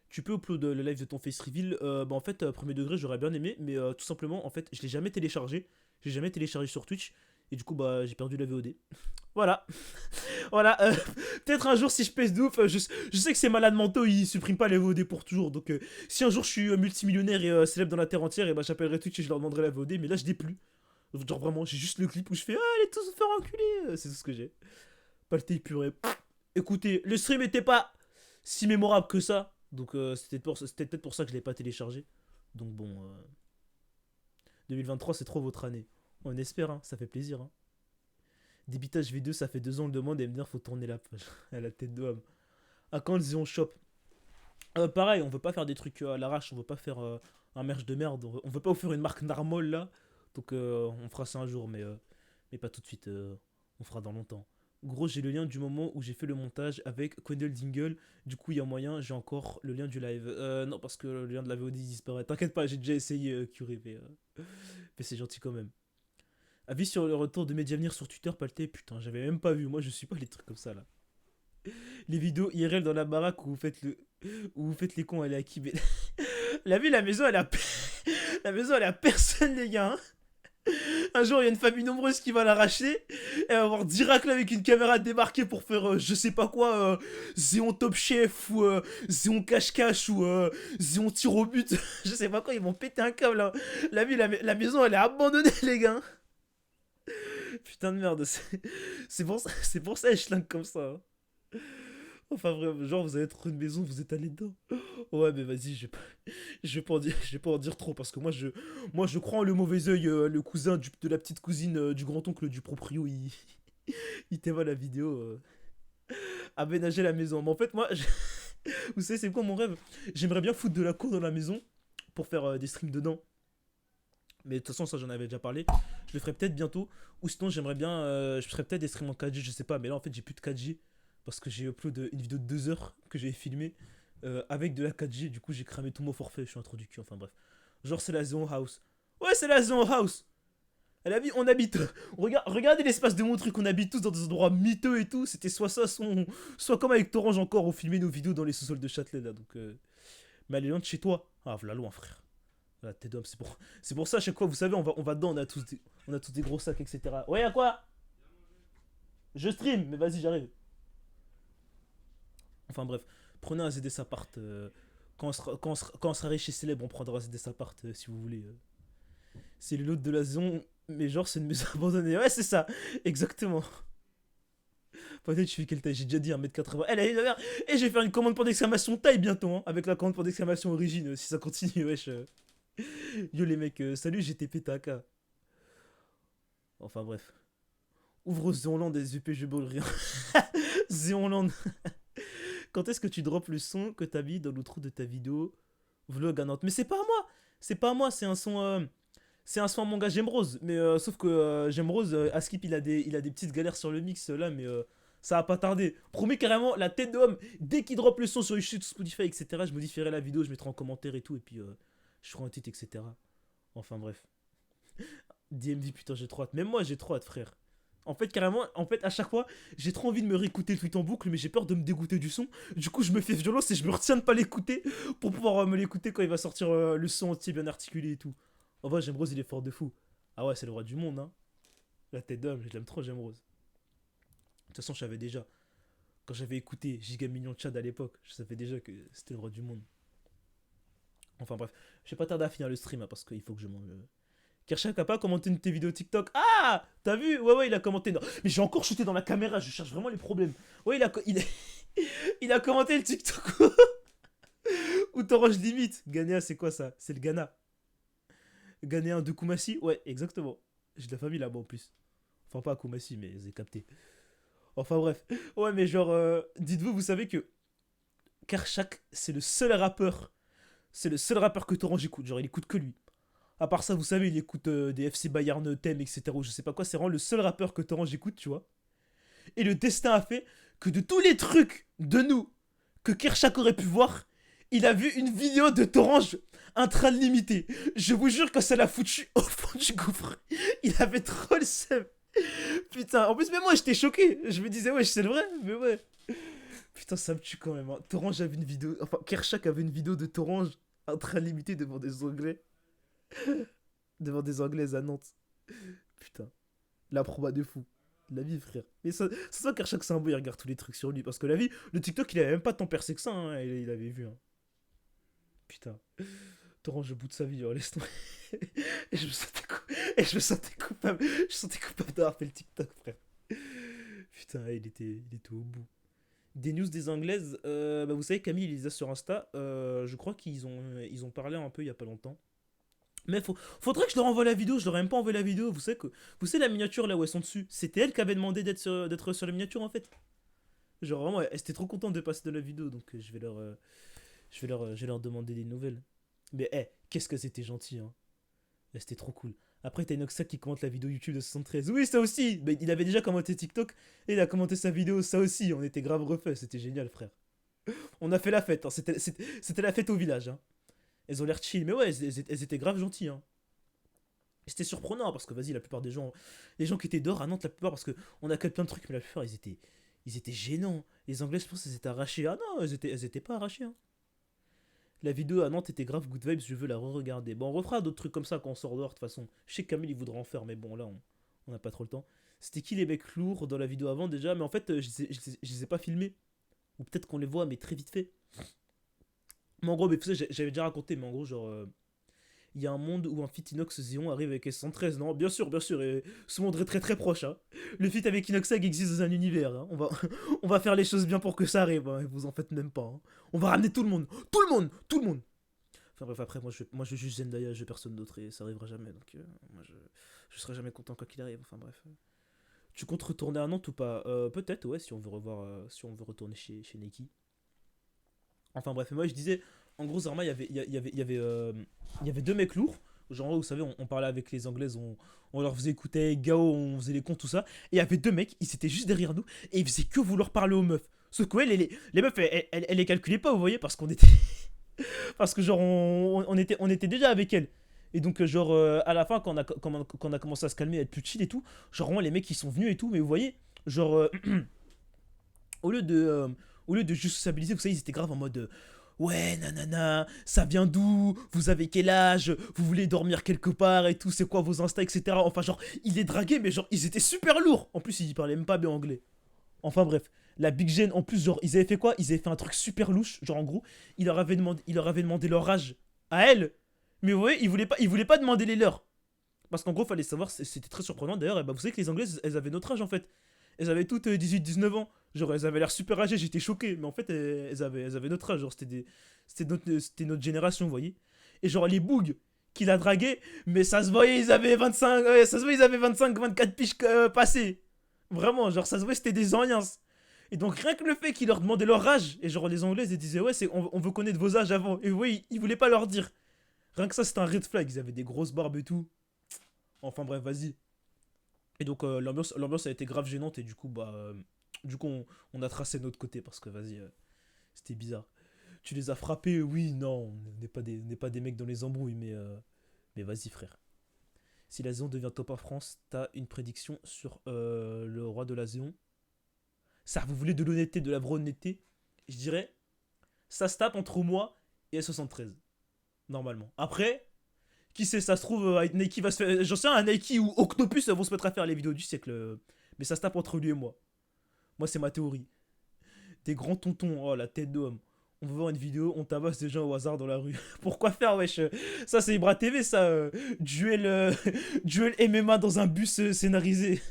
S1: Tu peux upload le live de ton face reveal. Bah en fait, premier degré, j'aurais bien aimé, mais tout simplement, en fait, je l'ai jamais téléchargé. J'ai jamais téléchargé sur Twitch. Et du coup, bah, j'ai perdu la VOD. Voilà. Voilà. Peut-être un jour, si je pèse de ouf, je sais que ces malades mentaux, ils suppriment pas les VOD pour toujours. Donc, si un jour je suis multimillionnaire et célèbre dans la terre entière, et bah, j'appellerai Twitch et je leur demanderai la VOD. Mais là, je l'ai plus. Genre, vraiment, j'ai juste le clip où je fais allez tous vous faire enculer. C'est tout ce que j'ai. Palté purée. Écoutez, le stream était pas si mémorable que ça. Donc, c'était peut-être pour ça que je l'ai pas téléchargé. Donc, bon. 2023, c'est trop votre année. On espère, hein, ça fait plaisir. Hein. Débitage V2, ça fait 2 ans, on le demande et me dire faut tourner la page. À la tête d'homme. À quand le Xeon Shop? Pareil, on veut pas faire des trucs à l'arrache, on veut pas faire un merch de merde, on veut pas vous faire une marque Narmol là. Donc on fera ça un jour, mais pas tout de suite, on fera dans longtemps. Gros, j'ai le lien du moment où j'ai fait le montage avec Quendel Dingle. Du coup, il y a moyen, j'ai encore le lien du live. Non, parce que le lien de la VOD disparaît. T'inquiète pas, j'ai déjà essayé, Curé, mais c'est gentil quand même. Avis sur le retour de Mediavenir sur Twitter, Palté, putain, j'avais même pas vu. Moi, je suis pas les trucs comme ça là. Les vidéos IRL dans la baraque où vous faites les cons, elle est à qui? La vie, la maison, elle a la maison, elle a personne, les gars. Hein. Un jour, il y a une famille nombreuse qui va l'arracher. Elle va avoir direct là avec une caméra débarquer pour faire je sais pas quoi, Zéon Top Chef ou Zéon Cache-Cache ou Zéon Tir au but. Je sais pas quoi, ils vont péter un câble. Hein. La vie, la maison, elle est abandonnée, les gars. Putain de merde, c'est pour ça, je schlingue comme ça. Hein. Enfin, vraiment, genre, vous avez trop une maison, vous êtes allé dedans. Ouais, mais vas-y, je vais pas en dire trop, parce que moi, je crois en le mauvais oeil, le cousin de la petite cousine du grand-oncle du proprio, il t'évoque la vidéo. Aménager la maison. Mais en fait, moi, vous savez, c'est quoi mon rêve? J'aimerais bien foutre de la cour dans la maison pour faire des streams dedans. Mais de toute façon, ça, j'en avais déjà parlé. Je le ferai peut-être bientôt. Ou sinon, j'aimerais bien. Je ferai peut-être des streams en 4G, je sais pas. Mais là, en fait, j'ai plus de 4G. Parce que j'ai upload une vidéo de 2 heures que j'avais filmée avec de la 4G. Du coup, j'ai cramé tout mon forfait. Je suis un trou du cul. Enfin, bref. Genre, c'est la Zone House. Ouais, c'est la Zone House. Elle a dit, on habite. Regardez l'espace de mon truc. On habite tous dans des endroits miteux et tout. C'était soit ça, soit comme avec Torange encore. On filmait nos vidéos dans les sous-sols de Châtelet là. Donc, mais elle est loin de chez toi. Ah, voilà loin, frère. Voilà, t'es d'homme. C'est pour ça, à chaque fois, vous savez, on va dedans. On a tous des gros sacs, etc. Ouais, à quoi? Je stream, mais vas-y, j'arrive. Enfin bref, prenez un ZD Sapart. Quand on sera riche et célèbre, on prendra un ZD Sapart si vous voulez. C'est le lot de la zone, mais genre c'est une maison abandonnée. Ouais, c'est ça, exactement. Peut-être je fais quelle taille, j'ai déjà dit 1m80. Elle est là. Et je vais faire une commande pour d'exclamation taille bientôt, hein, avec la commande pour d'exclamation origine, si ça continue, wesh. Yo les mecs, salut GTP Taka. Enfin bref. Ouvre Zéonland des UPG Ball rien. Zéonland. Quand est-ce que tu drops le son que t'as mis dans l'outro de ta vidéo vlog à Nantes? Mais c'est pas à moi. C'est pas à moi, c'est un son à mon gars Gemrose. Mais sauf que Gemrose, Askip il a des petites galères sur le mix là, mais ça va pas tarder. Promis carrément, la tête de homme, dès qu'il drop le son sur YouTube, Spotify, etc., je modifierai la vidéo, je mettrai en commentaire et tout, et puis je ferai un titre, etc. Enfin bref. DMV, putain, j'ai trop hâte. Même moi, j'ai trop hâte, frère. En fait, carrément, à chaque fois, j'ai trop envie de me réécouter le tweet en boucle, mais j'ai peur de me dégoûter du son. Du coup, je me fais violence et je me retiens de pas l'écouter pour pouvoir me l'écouter quand il va sortir le son entier bien articulé et tout. En vrai, Gemrose, il est fort de fou. Ah ouais, c'est le roi du monde, hein. La tête d'homme, je l'aime trop, Gemrose. De toute façon, je savais déjà. Quand j'avais écouté Giga Million Chad à l'époque, je savais déjà que c'était le roi du monde. Enfin bref, je vais pas tarder à finir le stream, hein, parce qu'il faut que je mange. Kershak a pas commenté une de tes vidéos TikTok. Ah, t'as vu? Ouais, il a commenté. Non. Mais j'ai encore shooté dans la caméra, je cherche vraiment les problèmes. Ouais, il a commenté le TikTok Ou Torange limite. Ghanéen, c'est quoi ça? C'est le Ghana. Ghanéen de Koumassi? Ouais, exactement. J'ai de la famille là-bas en plus. Enfin, pas à Koumassi, mais j'ai capté. Enfin, bref. Ouais, mais genre, dites-vous, vous savez que Kershak, c'est le seul rappeur. C'est le seul rappeur que Torange écoute. Genre, il écoute que lui. À part ça, vous savez, il écoute des FC Bayern Thème, etc. Ou je sais pas quoi. C'est vraiment le seul rappeur que Torange écoute, tu vois. Et le destin a fait que de tous les trucs de nous que Kershak aurait pu voir, il a vu une vidéo de Torange un train limité. Je vous jure que ça l'a foutu au fond du gouffre. Il avait trop le seum. Putain, en plus, même moi j'étais choqué. Je me disais, ouais, c'est le vrai, mais ouais. Putain, ça me tue quand même. Hein. Torange avait une vidéo. Enfin, Kershak avait une vidéo de Torange un train limité devant des Anglais. Devant des Anglaises à Nantes. Putain. La proba de fou. La vie, frère. Mais ça sent Kershak, c'est un beau, il regarde tous les trucs sur lui. Parce que la vie, le TikTok, il avait même pas tant percé que ça. Hein, il avait vu. Hein. Putain. Torange au bout de sa vie, laisse tomber. Et je me sentais coupable. Je sentais coupable d'avoir fait le TikTok, frère. Putain, il était au bout. Des news des Anglaises. Bah vous savez, Camille, il les a sur Insta. Je crois qu'ils ont parlé un peu il y a pas longtemps. Mais faudrait que je leur envoie la vidéo. Je leur ai même pas envoyé la vidéo. Vous savez la miniature là où elles sont dessus. C'était elle qui avait demandé d'être sur la miniature en fait. Genre vraiment, elle était trop contente de passer de la vidéo. Donc je vais leur demander des nouvelles. Mais qu'est-ce que c'était gentil, hein. C'était trop cool. Après, t'as Inoxa qui commente la vidéo YouTube de 73. Oui, ça aussi. Mais il avait déjà commenté TikTok. Et il a commenté sa vidéo, ça aussi. On était grave refait. C'était génial, frère. On a fait la fête. Hein. C'était la fête au village. Hein. Elles ont l'air chill. Mais ouais, elles étaient grave gentilles. Hein. C'était surprenant parce que, vas-y, la plupart des gens. Les gens qui étaient dehors à Nantes, la plupart, parce qu'on a que plein de trucs, mais la plupart, ils étaient gênants. Les Anglais, je pense, ils étaient arrachés. Ah non, elles étaient pas arrachées. Hein. La vidéo à Nantes était grave good vibes, je veux la re-regarder. Bon, on refera d'autres trucs comme ça quand on sort dehors, de toute façon. Je sais que Camille, il voudra en faire, mais bon, là, on n'a pas trop le temps. C'était qui les mecs lourds dans la vidéo avant déjà? Mais en fait, je les ai pas filmés. Ou peut-être qu'on les voit, mais très vite fait. Mais en gros, mais, j'avais déjà raconté, mais en gros, genre... il y a un monde où un feat Inox Zion arrive avec S113, non? Bien sûr, et ce monde est très très proche, hein. Le feat avec Inoxag existe dans un univers, hein. On va faire les choses bien pour que ça arrive, hein. Vous en faites même pas, hein. On va ramener tout le monde. Enfin bref, après, moi je juge Zendaya, je veux personne d'autre, et ça arrivera jamais, donc moi je serai jamais content quoi qu'il arrive, enfin bref. Tu comptes retourner à Nantes ou pas? Peut-être, ouais, si on veut retourner chez Neki. Enfin bref, moi je disais, en gros, Zarma, il y avait deux mecs lourds. Genre, vous savez, on parlait avec les Anglaises, on leur faisait écouter Gao, on faisait les comptes, tout ça. Et il y avait deux mecs, ils étaient juste derrière nous, et ils faisaient que vouloir parler aux meufs. Sauf que les meufs, elles les calculaient pas, vous voyez, parce qu'on était. Parce que, genre, on était déjà avec elles. Et donc, genre, à la fin, quand on a commencé à se calmer, à être plus chill et tout, genre, vraiment, les mecs, ils sont venus et tout, mais vous voyez, genre, au lieu de juste stabiliser, vous savez, ils étaient grave en mode. Ouais, nanana, ça vient d'où? Vous avez quel âge? Vous voulez dormir quelque part et tout? C'est quoi vos instincts, etc. Enfin, genre, il les draguaient, mais genre, ils étaient super lourds. En plus, ils parlaient même pas bien anglais. Enfin, bref. La Big Gen, en plus, genre, ils avaient fait quoi? Ils avaient fait un truc super louche. Genre, en gros, ils leur avaient demandé leur âge à elles. Mais vous voyez, ils voulaient pas demander les leurs. Parce qu'en gros, fallait savoir, c'était très surprenant d'ailleurs. Et bah, vous savez que les Anglaises, elles avaient notre âge en fait. Elles avaient toutes 18-19 ans. Genre, elles avaient l'air super âgées, j'étais choqué. Mais en fait, elles avaient notre âge. Genre, c'était notre génération, vous voyez. Et genre, les bougs qui la draguaient, mais ça se voyait, ils avaient 25, ça se voyait, ils avaient 25, 24 piges passées. Vraiment, genre, ça se voyait, c'était des anciens. Et donc, rien que le fait qu'ils leur demandaient leur âge, et genre, les Anglaises, ils disaient, ouais, on veut connaître vos âges avant. Et vous voyez, ils voulaient pas leur dire. Rien que ça, c'était un red flag. Ils avaient des grosses barbes et tout. Enfin, bref, vas-y. Et donc, l'ambiance a été grave gênante, et du coup, on a tracé de notre côté parce que vas-y, c'était bizarre. Tu les as frappés, oui, non, on n'est pas des mecs dans les embrouilles, mais vas-y frère. Si la Zéon devient top en France, t'as une prédiction sur le roi de la Zéon. Ça, vous voulez de l'honnêteté, de la vraie honnêteté? Je dirais, ça se tape entre moi et S73. Normalement. Après, qui sait, ça se trouve, Nike va se faire... J'en sais un Nike ou Octopus vont se mettre à faire les vidéos du siècle. Mais ça se tape entre lui et moi. Moi, c'est ma théorie. Des grands tontons, oh la tête d'homme. On va voir une vidéo, on tabasse des gens au hasard dans la rue. Pourquoi faire, wesh? Ça, c'est Ibra TV, ça. Duel MMA dans un bus scénarisé.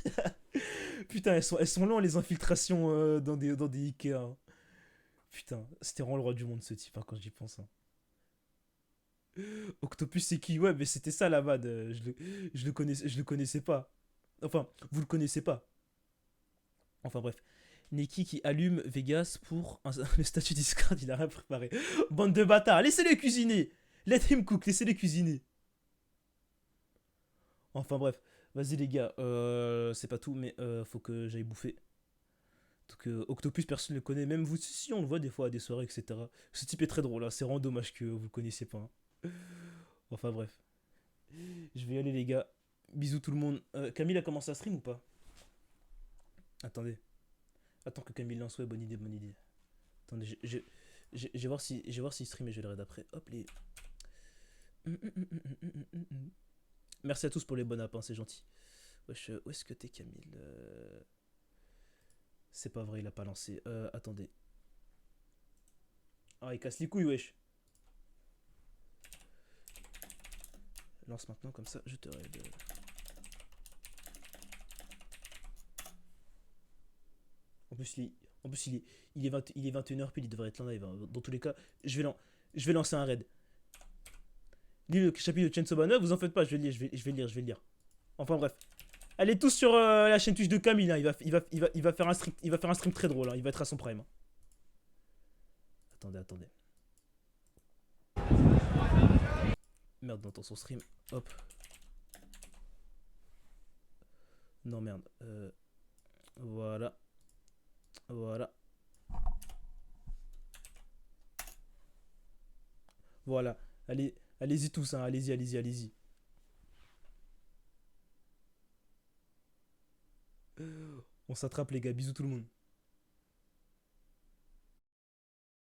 S1: Putain, elles sont longues, les infiltrations dans des Ikea. Putain, c'était vraiment le roi du monde, ce type, hein, quand j'y pense. Hein. Octopus, c'est qui? Ouais, mais c'était ça la vanne. Je le connaissais pas. Enfin, vous le connaissez pas. Enfin bref. Neki qui allume Vegas pour le statut Discord, il a rien préparé. Bande de bâtards, laissez-les cuisiner. Let him cook, laissez-les cuisiner. Enfin bref, vas-y les gars, c'est pas tout, mais faut que j'aille bouffer. Donc Octopus, personne ne le connaît, même vous, si on le voit des fois à des soirées, etc. Ce type est très drôle, hein. C'est vraiment dommage que vous le connaissiez pas. Hein. Enfin bref. Je vais y aller les gars. Bisous tout le monde. Camille a commencé à stream ou pas? Attendez. Attends que Camille lance, ouais, bonne idée, bonne idée. Attendez, je vais voir si il stream et je vais le raid après. Hop les. Merci à tous pour les bonnes apps, hein, c'est gentil. Wesh, où est-ce que t'es Camille? C'est pas vrai, il a pas lancé. Attendez. Ah, il casse les couilles, wesh. Lance maintenant, comme ça, je te raid. En plus, il est 21h pile, il devrait être là live. Hein. Dans tous les cas, je vais lancer un raid. Lis le chapitre de Chainsaw Man, vous en faites pas, je vais le lire. Enfin bref. Allez tous sur la chaîne Twitch de Camille, hein. Il va faire un stream très drôle, hein. Il va être à son prime. Hein. Attendez. Merde, dans son stream. Hop. Non, merde. Voilà. Voilà. Allez-y tous, hein. Allez-y. On s'attrape les gars, bisous tout le monde.